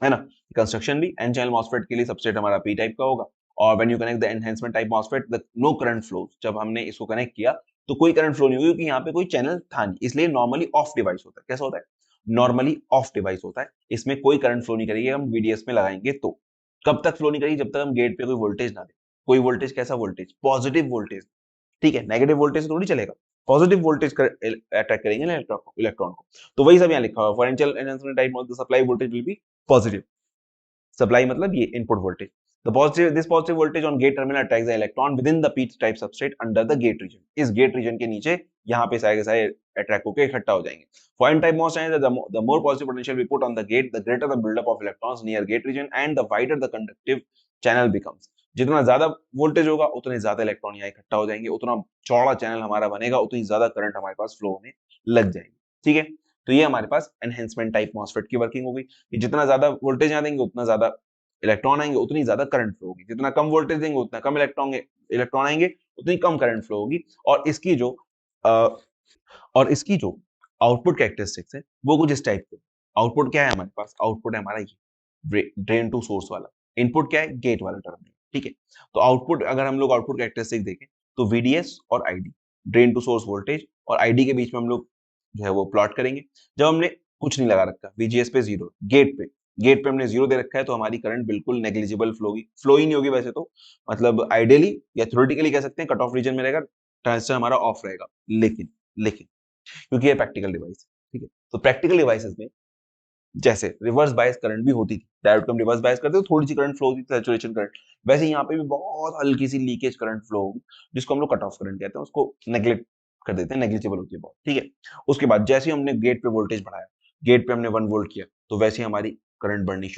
है ना। कंस्ट्रक्शन भी एन चैनल मॉसफेट के लिए सबसेट हमारा पी टाइप का होगा, और when you connect the enhancement type MOSFET the no current flows. जब हमने इसको कनेक्ट किया तो कोई करंट फ्लो नहीं हुई, क्योंकि यहाँ पे कोई चैनल था नहीं, इसलिए नॉर्मली ऑफ डिवाइस होता है। कैसा होता है, नॉर्मली ऑफ डिवाइस होता है, इसमें कोई करंट फ्लो नहीं करेगी। हम वीडीएस में लगाएंगे तो कब तक फ्लो नहीं करेगी, जब तक हम गेट पे कोई वोल्टेज ना दे। कोई वोल्टेज, कैसा वोल्टेज, पॉजिटिव वोल्टेज, ठीक है। नेगेटिव वोल्टेज थोड़ी चलेगा, पॉजिटिव वोल्टेज अट्रैक्ट करेंगे ना इलेक्ट्रॉन को। तो वही सब यहाँ लिखा हुआ, for n channel enhancement type supply voltage will be positive. Supply मतलब ये input voltage. This positive voltage on gate terminal attracts the electron within the P type substrate under the gate region. इस गेट रीजन के नीचे यहाँ पे सारे के सारे अट्रैक्ट होकर इकट्ठा हो जाएंगे। For n type MOS transistor, the more positive potential we put on the gate, the greater the buildup of electrons near gate region and the wider the conductive channel becomes। जितना ज्यादा वोल्टेज होगा उतने ज्यादा इलेक्ट्रॉन यहाँ इकट्ठा हो जाएंगे, उतना चौड़ा चैनल हमारा बनेगा, उतनी ज्यादा करंट हमारे पास फ्लो होने लग जाएगी। ठीक है, तो ये हमारे पास एनहेंसमेंट टाइप मॉसफेट की वर्किंग हो गई कि जितना ज्यादा वोल्टेज यहाँ देंगे उतना ज्यादा इलेक्ट्रॉन आएंगे, उतनी ज्यादा करंट फ्लो होगी, जितना कम वोल्टेज देंगे उतना कम इलेक्ट्रॉन आएंगे, उतनी कम करंट फ्लो होगी। और इसकी जो आउटपुट कैरेक्टरिस्टिक्स है वो कुछ इस टाइप के। आउटपुट क्या है हमारे पास? आउटपुट है हमारा ये ड्रेन टू सोर्स वाला। इनपुट क्या है? गेट वाला टर्मिनल। ठीक है, तो आउटपुट अगर हम लोग आउटपुट कैरेक्टरिस्टिक देखें तो वीडीएस और ID, drain to source voltage और आईडी के बीच में हम लोग जो है वो प्लॉट करेंगे। जब हमने कुछ नहीं लगा रखा, वीजीएस पे जीरो, गेट पे हमने जीरो दे रखा है, तो हमारी करंट बिल्कुल नेग्लिजिबल फ्लो ही नहीं होगी वैसे तो, मतलब आइडियली या थ्योरेटिकली कह सकते हैं कट ऑफ रीजन में रहेगा, ट्रांजिस्टर हमारा ऑफ रहेगा। लेकिन लेकिन क्योंकि ये प्रैक्टिकल डिवाइस है, ठीक है, तो प्रैक्टिकल डिवाइसेस में जैसे रिवर्स बायस करंट भी होती थी, डायोड को हम रिवर्स बायस करते तो थोड़ी सी करंट फ्लो होती थी, सैचुरेशन करंट, वैसे यहाँ पे भी बहुत हल्की सी लीकेज करंट फ्लो होगी, जिसको हम लोग कट ऑफ करंट कहते हैं, उसको नेग्लेक्ट कर देते हैं, नेग्लिजिबल होती है बहुत। ठीक है, उसके बाद जैसे ही हमने गेट पे वोल्टेज बढ़ाया, गेट पे हमने 1 वोल्ट किया, तो वैसे ही हमारी करंट बढ़नी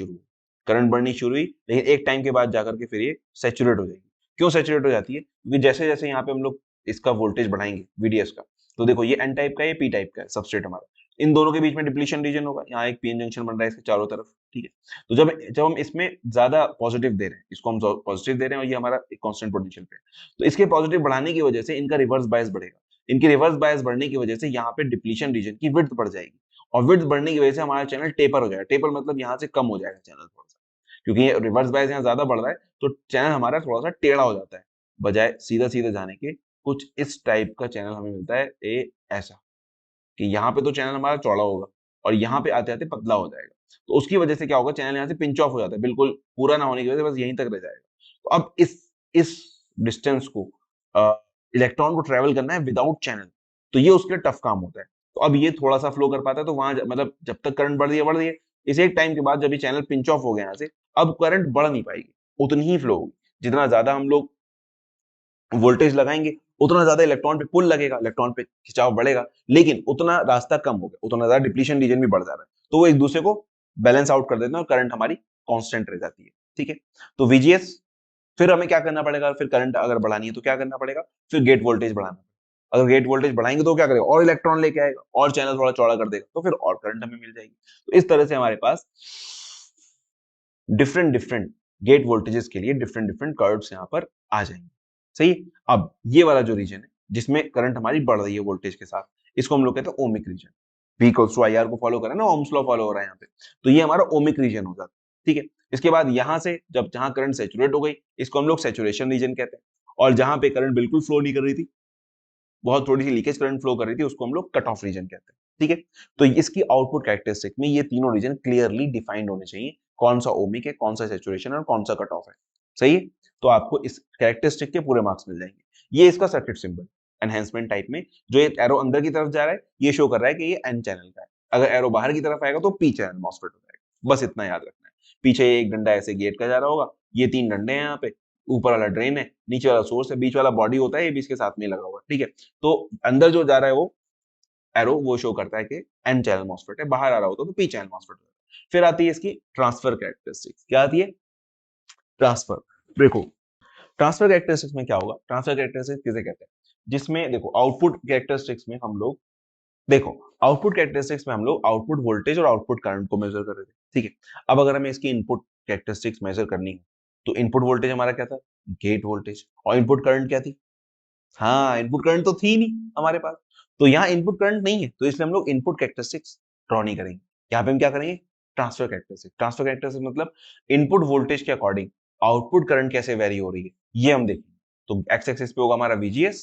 शुरू हुई, लेकिन एक टाइम के बाद जाकर के फिर ये सैचुरेट हो जाएगी। क्यों सैचुरेट हो जाती है? क्योंकि जैसे जैसे यहाँ पे हम लोग इसका वोल्टेज बढ़ाएंगे वीडीएस का, तो देखो ये एन टाइप का, ये पी टाइप का है सबस्ट्रेट हमारा, इन दोनों के बीच में डिप्लीशन रीजन होगा, यहाँ एक पीएन जंक्शन बन रहा है इसके चारों तरफ। ठीक है, तो जब जब हम इसमें ज्यादा पॉजिटिव दे रहे हैं, इसको हम पॉजिटिव दे रहे हैं और ये हमारा एक कांस्टेंट पोटेंशियल पे है, तो इसके पॉजिटिव बढ़ाने की वजह से इनका रिवर्स बायस बढ़ेगा। इनकी रिवर्स बायस बढ़ने की वजह से यहाँ पे डिप्लीशन रीजन की विड्थ बढ़ जाएगी, और विड्थ बढ़ने की वजह से हमारा चैनल टेपर हो जाएगा। टेपर मतलब यहाँ से कम हो जाएगा चैनल थोड़ा सा, क्योंकि रिवर्स बायस यहाँ ज्यादा बढ़ रहा है, तो चैनल हमारा थोड़ा सा टेढ़ा हो जाता है, बजाय सीधा सीधा जाने के कुछ इस टाइप का चैनल हमें मिलता है, ऐसा कि यहाँ पे तो चैनल हमारा चौड़ा होगा और यहाँ पे आते आते पतला हो जाएगा, तो उसकी वजह से क्या होगा, चैनल यहाँ से पिंच ऑफ हो जाता है, बिल्कुल पूरा ना होने की वजह से बस यहीं तक रह जाएगा। तो अब इस डिस्टेंस को इलेक्ट्रॉन को ट्रेवल करना है विदाउट चैनल, तो ये उसके लिए टफ काम होता है। तो अब ये थोड़ा सा फ्लो कर पाता है, तो वहां मतलब जब तक करंट बढ़ रही है, इस एक टाइम के बाद जब ये चैनल पिंच ऑफ हो गया यहाँ से, अब करंट बढ़ नहीं पाएगी, उतनी ही फ्लो होगी। जितना ज्यादा हम लोग वोल्टेज लगाएंगे उतना ज्यादा इलेक्ट्रॉन पे पुल लगेगा, इलेक्ट्रॉन पे खिंचाव बढ़ेगा, लेकिन उतना रास्ता कम हो गया, उतना ज्यादा डिप्लीशन रीजन भी बढ़ जा रहा है, तो वो एक दूसरे को बैलेंस आउट कर देते हैं और करंट हमारी कांस्टेंट रह जाती है। ठीक है, तो वीजीएस, फिर हमें क्या करना पड़ेगा, फिर करंट अगर बढ़ानी है तो क्या करना पड़ेगा, फिर गेट वोल्टेज बढ़ाना। अगर गेट वोल्टेज बढ़ाएंगे तो क्या करेगा, और इलेक्ट्रॉन लेके आएगा और चैनल थोड़ा चौड़ा कर देगा, तो फिर और करंट हमें मिल जाएगी। तो इस तरह से हमारे पास डिफरेंट डिफरेंट गेट वोल्टेजेस के लिए डिफरेंट डिफरेंट कर्व्स यहाँ पर आ जाएंगे। सही, अब ये वाला जो रीजन है जिसमें करंट हमारी बढ़ रही है वोल्टेज के साथ, इसको हम लोग कहते हैं ohmic region. V equals to IR को फॉलो करें ना, ओम्स लॉ फॉलो हो रहा है यहाँ पे, तो ये हमारा ओमिक रीजन हो जाता है। ठीक है, इसके बाद यहाँ से जब जहां करंट सेचुरेट हो गई, इसको हम लोग सेचुरेशन रीजन कहते हैं, और जहां पे करंट बिल्कुल फ्लो नहीं कर रही थी, बहुत थोड़ी सी लीकेज करंट फ्लो कर रही थी, उसको हम लोग कट ऑफ रीजन कहते हैं। ठीक है, तो इसकी आउटपुट कैरेक्टरिस्टिक में ये तीनों रीजन क्लियरली डिफाइंड होने चाहिए, कौन सा ओमिक है, कौन सा सेचुरेशन है और कौन सा कट ऑफ है। सही है, तो आपको इस कैरेक्टरिस्टिक के पूरे मार्क्स मिल जाएंगे। ये इसका सर्किट सिंबल एनहेंसमेंट टाइप में, जो ये एरो अंदर की तरफ जा रहा है ये शो कर रहा है कि ये एन चैनल का है, अगर एरो बाहर की तरफ आएगा तो पी चैनल मॉसफेट हो जाएगा। बस इतना याद रखना है, पीछे एक डंडा ऐसे गेट का जा रहा होगा, ये 3 डंडे हैं यहाँ पे, ऊपर वाला ड्रेन है, नीचे वाला सोर्स है, बीच वाला बॉडी होता है, ये भी इसके साथ में लगा हुआ है। ठीक है, तो अंदर जो जा रहा है वो एरो वो शो करता है कि एन चैनल मॉसफेट है, बाहर आ रहा होता तो पी चैनल मॉसफेट होता है। फिर आती है इसकी ट्रांसफर कैरेक्टरिस्टिक्स। क्या आती है? ट्रांसफर। देखो ट्रांसफर कैरेक्टरिस्टिक्स में क्या होगा, ट्रांसफर कैरेक्टरिस्टिक्स किसे कहते हैं, जिसमें देखो आउटपुट कैरेक्टरिस्टिक्स में हम लोग, देखो आउटपुट कैरेक्टरिस्टिक्स में हम लोग आउटपुट वोल्टेज और आउटपुट करंट को मेजर कर रहे थे। ठीक है, अब अगर हमें इसकी इनपुट कैरेक्टरिस्टिक्स मेजर करनी है, तो इनपुट वोल्टेज हमारा क्या था, गेट वोल्टेज, और इनपुट करंट क्या थी, हाँ इनपुट करंट तो थी नहीं हमारे पास, तो यहाँ इनपुट करंट नहीं है, तो इसलिए हम लोग इनपुट कैरेक्टरिस्टिक्स ड्रॉ नहीं करेंगे। यहाँ पे हम क्या करेंगे, ट्रांसफर कैरेक्टरिस्टिक। ट्रांसफर कैरेक्टरिस्टिक मतलब इनपुट वोल्टेज के अकॉर्डिंग आउटपुट करंट कैसे वेरी हो रही है, ये हम देखेंगे। तो एक्स एक्सिस पे होगा हमारा VGS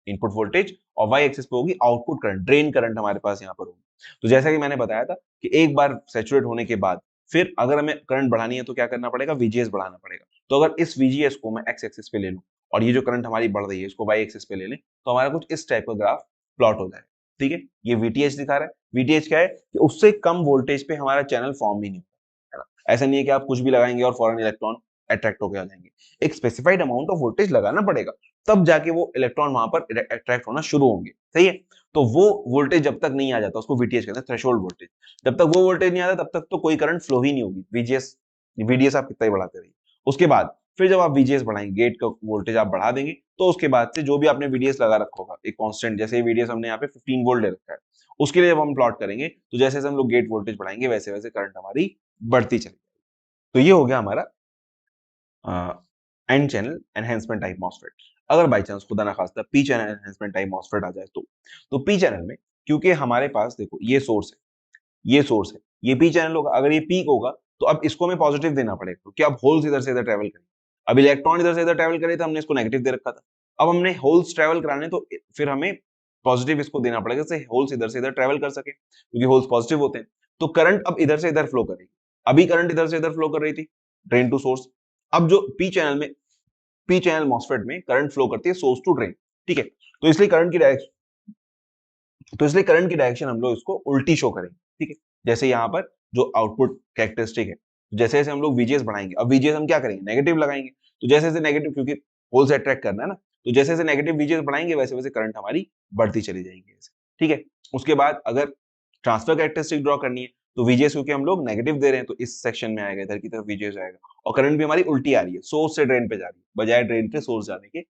इनपुट वोल्टेज, और वाई एक्सिस पे होगी आउटपुट करंट, ड्रेन करंट हमारे पास यहाँ पर होगी। तो जैसा कि मैंने बताया था कि एक बार सैचुरेट होने के बाद फिर अगर हमें करंट बढ़ानी है तो क्या करना पड़ेगा, VGS बढ़ाना पड़ेगा। तो अगर इस VGS को मैं एक्स एक्सिस पे ले लूं और ये जो करंट हमारी बढ़ रही है इसको वाई एक्सिस पे ले लें, तो हमारा कुछ इस टाइप का ग्राफ प्लॉट हो जाएगा। ठीक है, ये VTH दिखा रहा है। VTH क्या है कि उससे कम वोल्टेज पे हमारा चैनल फॉर्म ही नहीं होता है ना, ऐसा नहीं है कि आप कुछ भी लगाएंगे और फॉरन इलेक्ट्रॉन अट्रैक्ट होकर आ जाएंगे। एक स्पेसिफाइड अमाउंट ऑफ वोल्टेज लगाना पड़ेगा, तब जाके वो इलेक्ट्रॉन वहां पर अट्रैक्ट होना शुरू होंगे, सही है। तो वो वोल्टेज जब तक नहीं आ जाता उसको वीटीएच कहते हैं, थ्रेशोल्ड वोल्टेज। जब तक वो वोल्टेज नहीं आता तब तक तो कोई करंट फ्लो ही नहीं होगी, वीजीएस वीडीएस आप कितना ही बढ़ाते रहिए। उसके बाद फिर जब आप वीजीएस बढ़ाएंगे, गेट का वोल्टेज आप बढ़ा देंगे, तो उसके बाद से जो भी आपने वीडीएस लगा रखा होगा एक कांस्टेंट, जैसे वीडीएस हमने यहाँ पे 15 वोल्ट ले रखा है, उसके लिए जब हम प्लॉट करेंगे तो जैसे जैसे हम लोग गेट वोल्टेज बढ़ाएंगे वैसे वैसे करंट हमारी बढ़ती चली जाएगी। तो ये हो गया हमारा N channel enhancement type MOSFET. अगर बाई चांस खुदा ना खास्ता P channel enhancement type MOSFET आ जाए तो पी चैनल में, क्योंकि हमारे पास देखो ये सोर्स है, ये सोर्स है, ये पी चैनल होगा, अगर ये पीक होगा तो अब इसको हमें पॉजिटिव देना पड़ेगा, क्योंकि अब होल्स इधर से इधर ट्रेवल करें। अब इलेक्ट्रॉन इधर से इधर ट्रेवल करे तो हमने इसको नेगेटिव दे रखा था, अब हमने होल्स ट्रेवल कराने तो फिर हमें पॉजिटिव इसको देना पड़ेगा, जिससे होल्स इधर से इधर ट्रेवल कर सके, क्योंकि होल्स पॉजिटिव होते हैं। तो करंट अब इधर से इधर फ्लो करेगी, अभी करंट इधर से इधर फ्लो कर रही थी ड्रेन टू सोर्स। अब जो पी चैनल में, पी चैनल मॉसफेट में करंट फ्लो करती है सोर्स टू ड्रेन, ठीक है। तो इसलिए करंट की डायरेक्शन, तो इसलिए करंट की डायरेक्शन हम लोग इसको उल्टी शो करेंगे, ठीक है। जैसे यहाँ पर जो आउटपुट कैरेक्टरिस्टिक है, जैसे जैसे हम लोग वीजीएस बढ़ाएंगे, अब वीजीएस हम क्या करेंगे, नेगेटिव लगाएंगे, तो जैसे जैसे नेगेटिव, क्योंकि होल से अट्रैक्ट करना है ना, तो जैसे जैसे नेगेटिव वीजीएस बढ़ाएंगे वैसे वैसे करंट हमारी बढ़ती चली जाएगी ऐसे, ठीक है। उसके बाद अगर ट्रांसफर कैरेक्टरिस्टिक ड्रॉ करनी है तो वीजीएस क्योंकि हम लोग नेगेटिव दे रहे हैं तो इस सेक्शन में आएगा, इधर की तरफ वीजीएस आएगा, और करंट भी हमारी उल्टी आ रही है, सोर्स से ड्रेन पे जा रही है बजाय ड्रेन पे सोर्स जाने के।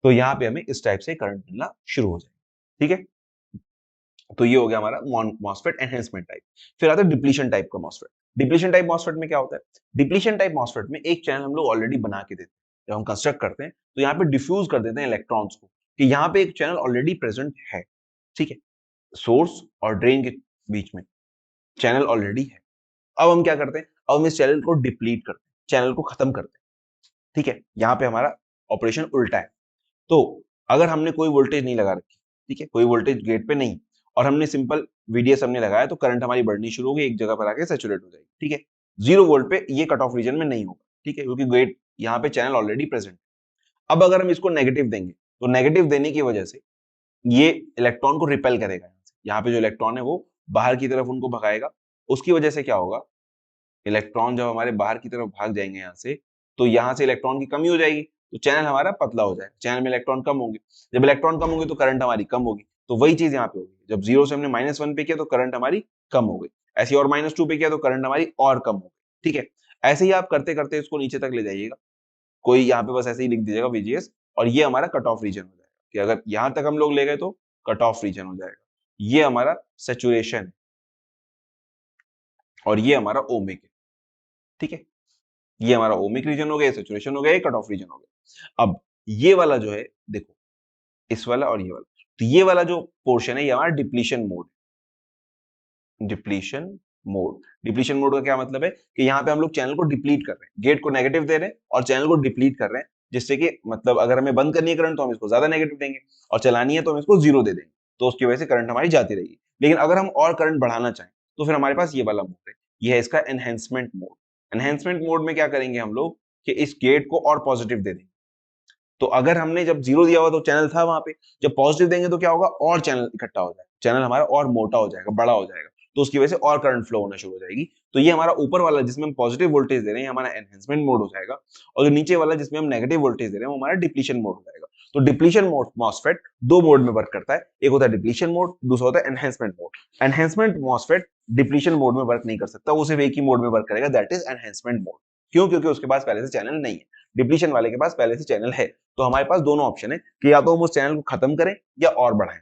तो यहाँ पे हमें इस टाइप से करंट मिलना शुरू हो जाएगा, ठीक है। तो ये हो गया हमारा मॉसफेट एनहेंसमेंट टाइप। फिर आता है डिप्लीशन टाइप का मॉसफेट। डिप्लीशन टाइप मॉसफेट में क्या होता है, डिप्लीशन टाइप मॉसफेट में एक चैनल हम लोग ऑलरेडी बना के देते हैं, जब हम कंस्ट्रक्ट करते हैं तो यहाँ पे डिफ्यूज कर देते हैं इलेक्ट्रॉन्स को, कि यहाँ पे एक चैनल ऑलरेडी प्रेजेंट है, ठीक है, सोर्स और ड्रेन के बीच में चैनल ऑलरेडी है। अब हम क्या करते हैं, अब हम इस चैनल को डिप्लीट करते हैं, चैनल को खत्म करते हैं, ठीक है। यहाँ पे हमारा ऑपरेशन उल्टा है। तो अगर हमने कोई वोल्टेज नहीं लगा रखी, ठीक है, कोई वोल्टेज गेट पे नहीं, और हमने सिंपल वीडीएस हमने लगाया, तो करंट हमारी बढ़नी शुरू होगी, एक जगह पर आके सैचुरेट हो जाएगी, ठीक है। 0 वोल्ट पे ये कट ऑफ रीजन में नहीं होगा, ठीक है, क्योंकि गेट यहाँ पे चैनल ऑलरेडी प्रेजेंट है। अब अगर हम इसको नेगेटिव देंगे तो नेगेटिव देने की वजह से ये इलेक्ट्रॉन को रिपेल करेगा, यहाँ पे जो इलेक्ट्रॉन है वो बाहर की तरफ उनको भगाएगा। उसकी वजह से क्या होगा, इलेक्ट्रॉन जब हमारे बाहर की तरफ भाग जाएंगे यहाँ से, तो यहाँ से इलेक्ट्रॉन की कमी हो जाएगी, तो चैनल हमारा पतला हो जाएगा, चैनल में इलेक्ट्रॉन कम होंगे। जब इलेक्ट्रॉन कम होंगे तो करंट हमारी कम होगी, तो वही चीज यहाँ पे होगी, जब 0 से हमने -1 पे किया तो करंट हमारी कम हो गई, ऐसे और -2 पे किया तो करंट हमारी और कम हो गई, ठीक है। ऐसे ही आप करते करते इसको नीचे तक ले जाइएगा, कोई यहाँ पे बस ऐसे ही लिख दीजिएगा वीजीएस, और ये हमारा कट ऑफ रीजन हो जाएगा, कि अगर यहाँ तक हम लोग ले गए तो कट ऑफ रीजन हो जाएगा। ये हमारा सेचुरेशन है और ये हमारा ओमिक है, ठीक है। ये हमारा ओमिक रीजन हो गया, सैचुरेशन हो गया, ये कट ऑफ रीजन हो गया। अब ये वाला जो है देखो, इस वाला और ये वाला, तो ये वाला जो पोर्शन है ये हमारा depletion mode, depletion mode. Depletion mode का क्या मतलब है कि यहाँ पे हम लोग चैनल को डिप्लीट कर रहे हैं, गेट को नेगेटिव दे रहे हैं और चैनल को डिप्लीट कर रहे हैं, जिससे कि मतलब अगर हमें बंद करनी है करंट तो हम इसको ज्यादा नेगेटिव देंगे, और चलानी है तो हम इसको 0 दे देंगे, तो उसकी वजह से करंट हमारी जाती रहेगी। लेकिन अगर हम और करंट बढ़ाना चाहें तो फिर हमारे पास ये वाला मोड है, ये है इसका एनहेंसमेंट मोड। एनहेंसमेंट मोड में क्या करेंगे हम लोग कि इस गेट को और पॉजिटिव दे देंगे। तो अगर हमने जब 0 दिया हुआ तो चैनल था वहां पे, जब पॉजिटिव देंगे तो क्या होगा, और चैनल इकट्ठा हो जाएगा, चैनल हमारा और मोटा हो जाएगा, बड़ा हो जाएगा, तो उसकी वजह से और करंट फ्लो होना शुरू हो जाएगी। तो ये हमारा ऊपर वाला जिसमें हम पॉजिटिव वोल्टेज दे रहे हैं हमारा एनहेंसमेंट मोड हो जाएगा, और जो नीचे वाला जिसमें हम नेगेटिव वोल्टेज दे रहे हैं वो हमारा डिप्लीशन मोड हो जाएगा। तो डिप्लीशन मोड मॉसफेट 2 मोड में वर्क करता है, एक होता है डिप्लीशन मोड, दूसरा होता है enhancement mode. Enhancement MOSFET depletion mode में वर्क नहीं कर सकता, वो सिर्फ एक ही मोड में वर्क करेगा, दैट इज एनहेंसमेंट मोड। क्यों, क्योंकि उसके पास पहले से चैनल नहीं है, डिप्लीशन वाले के पास पहले से चैनल है। तो हमारे पास दोनों ऑप्शन है कि या तो हम उस चैनल को खत्म करें या और बढ़ाएं,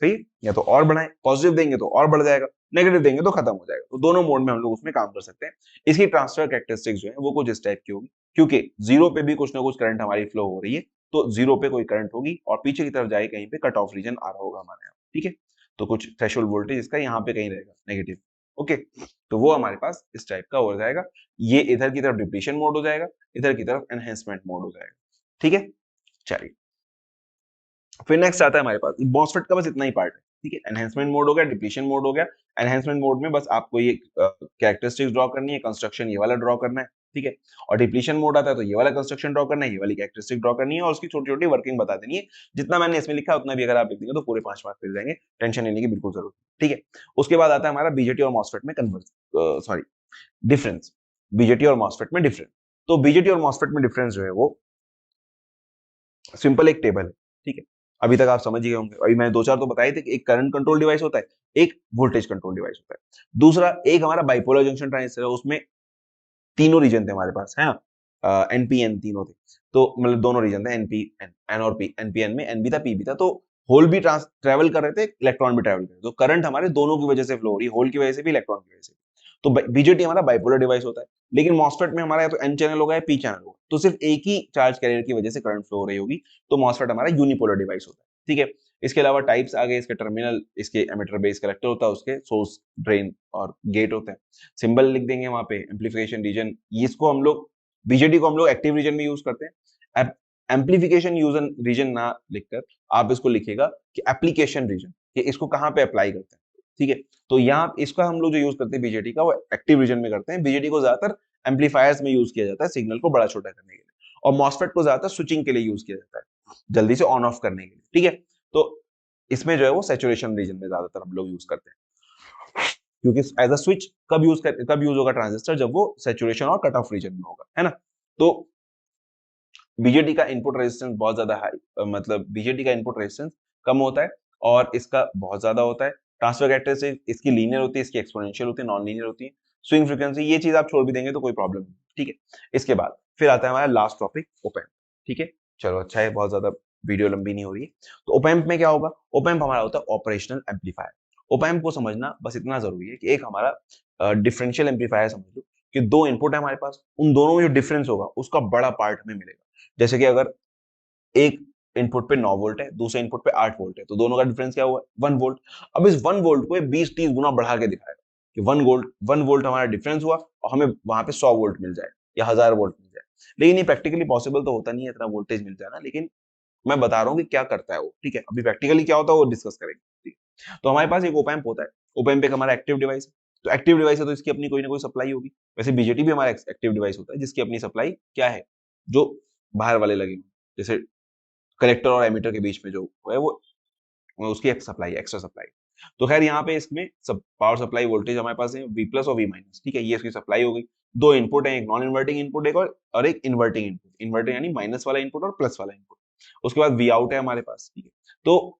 सही, या तो और बढ़ाएं, पॉजिटिव देंगे तो और बढ़ जाएगा, नेगेटिव देंगे तो खत्म हो जाएगा। तो दोनों मोड में हम लोग उसमें काम कर सकते हैं। इसकी ट्रांसफर कैरेक्टरिस्टिक्स जो है वो कुछ इस टाइप की होगी, क्योंकि 0 पे भी कुछ ना कुछ करंट हमारी फ्लो हो रही है, तो 0 पे कोई करंट होगी और पीछे की तरफ जाए कहीं पे कट ऑफ रीजन आ रहा होगा हमारे यहाँ, ठीक है। तो कुछ थ्रेशोल्ड वोल्टेज इसका यहाँ पे कहीं रहेगा नेगेटिव, ओके। तो वो हमारे पास इस टाइप का हो जाएगा, ये इधर की तरफ डिप्लीशन मोड हो जाएगा, इधर की तरफ एनहेंसमेंट मोड हो जाएगा, ठीक है। चलिए फिर नेक्स्ट आता है हमारे पास मॉसफेट का बस इतना ही पार्ट है, ठीक है। एनहेंसमेंट मोड हो गया, डिप्लीशन मोड हो गया। एनहेंसमेंट मोड में बस आपको ये कैरेक्टरिस्टिक्स ड्रॉ करनी है, कंस्ट्रक्शन ये वाला ड्रॉ करना है, ठीक है। और डिप्लीशन मोड आता है तो ये वाला कंस्ट्रक्शन ड्रॉ करना है, ये वाली कैरेक्टरिस्टिक ड्रॉ करनी है, और उसकी छोटी छोटी वर्किंग बता देनी है। जितना मैंने इसमें लिखा है उतना भी अगर आप लिख देंगे तो पूरे 5 मार्क्स मिल जाएंगे, टेंशन लेने की बिल्कुल जरूरत, ठीक है। उसके बाद आता है हमारा बीजेटी और मॉसफेट में कन्वर्जन, सॉरी, डिफरेंस बीजेटी और मॉसफेट में डिफरेंस। तो बीजेटी और मॉसफेट में डिफरेंस जो है वो सिंपल एक टेबल है, ठीक है। अभी तक आप समझ ही गए होंगे, अभी मैंने दो चार तो बताए थे कि एक करंट कंट्रोल डिवाइस होता है, एक वोल्टेज कंट्रोल डिवाइस होता है, दूसरा एक हमारा बाइपोलर जंक्शन ट्रांजिस्टर है, उसमें तीनों रीजन थे हमारे पास, है ना, एनपीएन तीनों थे, तो मतलब दोनों रीजन थे, एनपी एन और पी, एनपीएन में एन भी था पी भी था, तो होल भी ट्रेवल कर रहे थे, इलेक्ट्रॉन भी ट्रेवल कर रहे थे, तो करंट हमारे दोनों की वजह से फ्लो हो रही है, होल की वजह से भी इलेक्ट्रॉन की वजह से। तो बीजेटी हमारा बाइपोलर डिवाइस होता है, लेकिन मॉसफेट में हमारा या तो एन चैनल होगा या पी चैनल होगा, तो सिर्फ एक ही चार्ज कैरियर की वजह से करंट फ्लो हो रही होगी, तो मॉसफेट हमारा यूनिपोलर डिवाइस होता है, ठीक है। इसके अलावा टाइप्स आ गए, इसके टर्मिनल, इसके एमिटर बेस कलेक्टर होता है, उसके सोर्स ड्रेन और गेट होते हैं, सिंबल लिख देंगे वहां पे, एम्पलीफिकेशन रीजन, इसको हम लोग बीजेटी को हम लोग एक्टिव रीजन में यूज करते हैं, एम्पलीफिकेशन यूजन रीजन ना लिखकर आप इसको लिखिएगा कि एप्लीकेशन रीजन, कि इसको कहां पे अप्लाई करते हैं, ठीक है। तो यहाँ इसका हम लोग जो यूज करते हैं बीजेटी का, वो एक्टिव रीजन में करते हैं। बीजेटी को ज्यादातर एम्पलीफायर्स में यूज किया जाता है सिग्नल को बड़ा छोटा करने के लिए, और मॉसफेट को ज्यादातर स्विचिंग के लिए यूज किया जाता है, जल्दी से ऑन ऑफ करने के लिए, ठीक है। तो इसमें जो है वो सैचुरेशन रीजन में ज्यादातर हम लोग यूज करते हैं, क्योंकि एज अ स्विच कब यूज होगा ट्रांजिस्टर, जब वो सैचुरेशन और कट ऑफ रीजन में होगा, है ना। तो बीजेटी का इनपुट रेजिस्टेंस बहुत ज्यादा हाई, मतलब बीजेटी का इनपुट रेजिस्टेंस कम होता है और इसका बहुत ज्यादा होता है। ट्रांसफर कैरेक्टरिस्टिक इसकी लीनियर होती है, इसकी एक्सपोनेंशियल होती है, नॉन लीनियर होती है। स्विंग फ्रीक्वेंसी ये चीज आप छोड़ भी देंगे तो कोई प्रॉब्लम नहीं, ठीक है। इसके बाद फिर आता है हमारा लास्ट टॉपिक, ओपैम्प, ठीक है। चलो अच्छा है, बहुत ज्यादा वीडियो लंबी नहीं हो रही है। तो ओपैम्प में क्या होगा, ओपैम्प हमारा होता है ऑपरेशनल एम्पलीफायर। ओपैम्प को समझना बस इतना जरूरी है कि एक हमारा डिफरेंशियल एम्पलीफायर समझ लो, कि दो इनपुट है हमारे पास, उन दोनों में जो डिफरेंस होगा उसका बड़ा पार्ट हमें मिलेगा। जैसे कि अगर एक इनपुट पे 9 वोल्ट है, दूसरे इनपुट पे 8 वोल्ट है, तो दोनों का डिफरेंस क्या हुआ, 1 वोल्ट। अब इस 1 वोल्ट को 20-30 गुना बढ़ा के दिखाएगा कि 1 वोल्ट हमारा डिफरेंस हुआ और हमें वहां पे 100 वोल्ट मिल जाए या 1000 वोल्ट मिल जाए। लेकिन ये प्रैक्टिकली पॉसिबल तो होता नहीं है इतना वोल्टेज मिल जाना, लेकिन मैं बता रहा हूँ कि क्या करता है वो, ठीक है। अभी प्रैक्टिकली क्या होता है वो डिस्कस करेंगे, ठीक है। तो हमारे पास एक ओपैम्प होता है, ओपैम्प एक हमारा एक्टिव डिवाइस है, तो एक्टिव डिवाइस है तो इसकी अपनी कोई ना कोई सप्लाई होगी। वैसे बीजेटी भी हमारा एक्टिव डिवाइस होता है, जिसकी अपनी सप्लाई क्या है, जो बाहर वाले लगे, जैसे कलेक्टर और एमिटर के बीच में जो है वो उसकी एक सप्लाई, एक्स्ट्रा सप्लाई। तो खैर यहाँ पे इसमें सब पावर सप्लाई वोल्टेज हमारे पास है V प्लस और V माइनस, ठीक है, ये इसकी सप्लाई हो गई। दो इनपुट है, एक नॉन इन्वर्टिंग इनपुट एक और एक इन्वर्टिंग इनपुट, इन्वर्टिंग यानी माइनस वाला इनपुट और प्लस वाला इनपुट। उसके बाद V आउट है हमारे पास, ठीक है। तो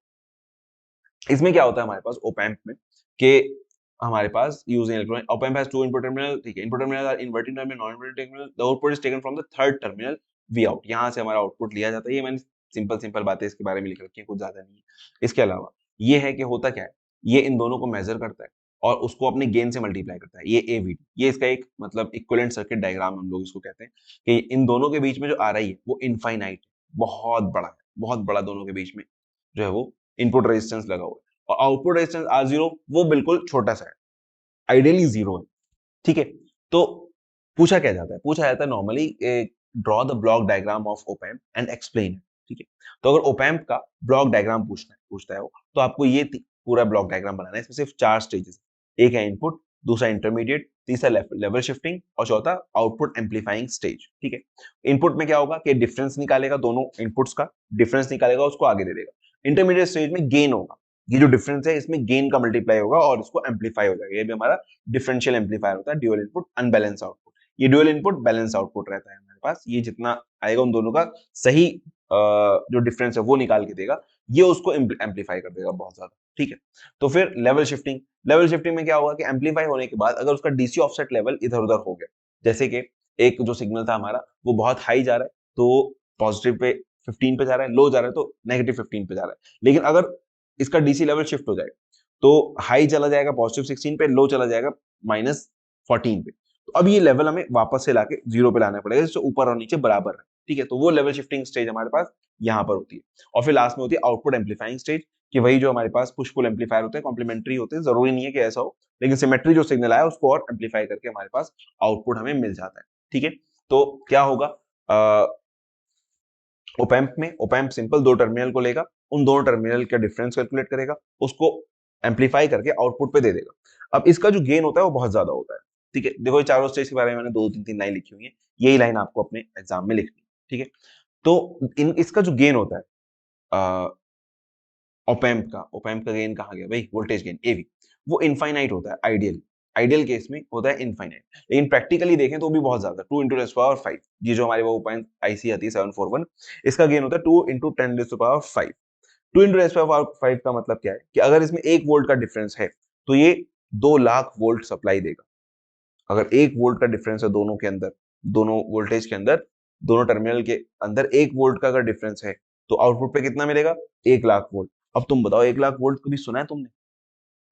इसमें क्या होता है हमारे पास ओपैम्प में, कि हमारे पास using electronic op amp has two input terminal, ठीक है। Input terminal are inverting terminal, non inverting terminal, the output is taken from the third terminal V out, यहां से हमारा आउटपुट लिया जाता है। ये मैंने सिंपल सिंपल बातें इसके बारे में लिख रखी है, कुछ ज्यादा नहीं है। इसके अलावा ये है कि होता क्या है, ये इन दोनों को मेजर करता है और उसको अपने गेन से मल्टीप्लाई करता है, ये एवीडी, ये इसका एक मतलब इक्विवेलेंट सर्किट डायग्राम हम लोग इसको कहते हैं, कि इन दोनों के बीच में जो आ रही है वो इनफाइनाइट, बहुत बड़ा है, बहुत बड़ा दोनों के बीच में जो है वो इनपुट रेजिस्टेंस लगा हुआ है, और आउटपुट रेजिस्टेंस R0 वो बिल्कुल छोटा सा है, आइडियली जीरो है, ठीक है। तो पूछा क्या जाता है, पूछा जाता है normally draw the block diagram of op-amp and explain, ठीक है। तो अगर ओपैम्प का ब्लॉक डायग्राम पूछता है वो, तो आपको ये पूरा ब्लॉक डायग्राम बनाना है। इसमें सिर्फ 4 स्टेजेस, एक है इनपुट, दूसरा इंटरमीडिएट, तीसरा लेवल शिफ्टिंग और चौथा आउटपुट एम्पलीफाइंग स्टेज, ठीक है। इनपुट में क्या होगा कि डिफरेंस निकालेगा, दोनों इनपुट्स का डिफरेंस निकालेगा, उसको आगे दे देगा। इंटरमीडिएट स्टेज में गेन होगा, ये जो डिफरेंस है इसमें गेन का मल्टीप्लाई होगा और इसको एम्पलीफाई हो जाएगा। ये भी हमारा डिफरेंशियल एम्पलीफायर होता है, ड्यूअल इनपुट अनबैलेंस आउटपुट। ये ड्यूअल इनपुट बैलेंस आउटपुट रहता है हमारे पास, ये जितना आएगा उन दोनों का सही जो डिफरेंस है वो निकाल के देगा, ये उसको एम्पलीफाई कर देगा बहुत ज्यादा, ठीक है। तो फिर लेवल शिफ्टिंग, लेवल शिफ्टिंग में क्या होगा कि एम्पलीफाई होने के बाद अगर उसका डीसी ऑफसेट लेवल इधर उधर हो गया, जैसे कि एक जो सिग्नल था हमारा वो बहुत हाई जा रहा है तो पॉजिटिव पे 15 पे जा रहा है, लो जा रहा है तो नेगेटिव 15 पे जा रहा है, लेकिन अगर इसका डीसी लेवल शिफ्ट हो जाएगा तो हाई चला जाएगा पॉजिटिव 16 पे, लो चला जाएगा -14 पे। तो अब ये लेवल हमें वापस से लाके जीरो पे लाना पड़ेगा, जिससे ऊपर और नीचे बराबर है, ठीक है। तो वो लेवल शिफ्टिंग स्टेज हमारे पास यहाँ पर होती है। और फिर लास्ट में होती है आउटपुट एम्पलीफाइंग स्टेज, कि वही जो हमारे पास पुश पुल एम्पलीफायर होते हैं, कॉम्प्लीमेंट्री होते हैं, जरूरी नहीं है कि ऐसा हो, लेकिन सिमेट्री जो सिग्नल आया उसको और एम्पलीफाई करके हमारे पास आउटपुट हमें मिल जाता है, ठीक है। तो क्या होगा, ओपैम्प में ओपैम्प सिंपल दो टर्मिनल को लेगा, उन दोनों टर्मिनल का डिफरेंस कैलकुलेट करेगा, उसको एम्पलीफाई करके आउटपुट पे दे देगा। अब इसका जो गेन होता है वो बहुत ज्यादा होता है, ठीक है। देखो ये चारों स्टेज के बारे में मैंने दो तीन तीन लाइन लिखी हुई है, यही लाइन आपको अपने एग्जाम में लिखनी है, ठीक है। तो इसका जो गेन होता है ओपैम्प का गेन कहाँ गया भाई, वोल्टेज गेन एवी, वो इनफाइनाइट होता है आइडियली। आइडियल केस में होता है इनफाइनाइट, लेकिन प्रैक्टिकली देखें तो भी बहुत ज्यादा, 2 × 10⁵ ये जो हमारी वो पॉइंट आईसी आती है 741, इसका गेन होता है 2 × 10⁵ 2 × 10⁵ का मतलब क्या है कि अगर इसमें 1 वोल्ट का डिफरेंस है तो ये 2 लाख वोल्ट सप्लाई देगा। अगर 1 वोल्ट का डिफरेंस है दोनों के अंदर, दोनों वोल्टेज के अंदर, दोनों टर्मिनल के अंदर 1 वोल्ट का अगर डिफरेंस है तो आउटपुट पे कितना मिलेगा? 1 लाख वोल्ट। अब तुम बताओ 1 लाख वोल्ट कभी सुना है तुमने?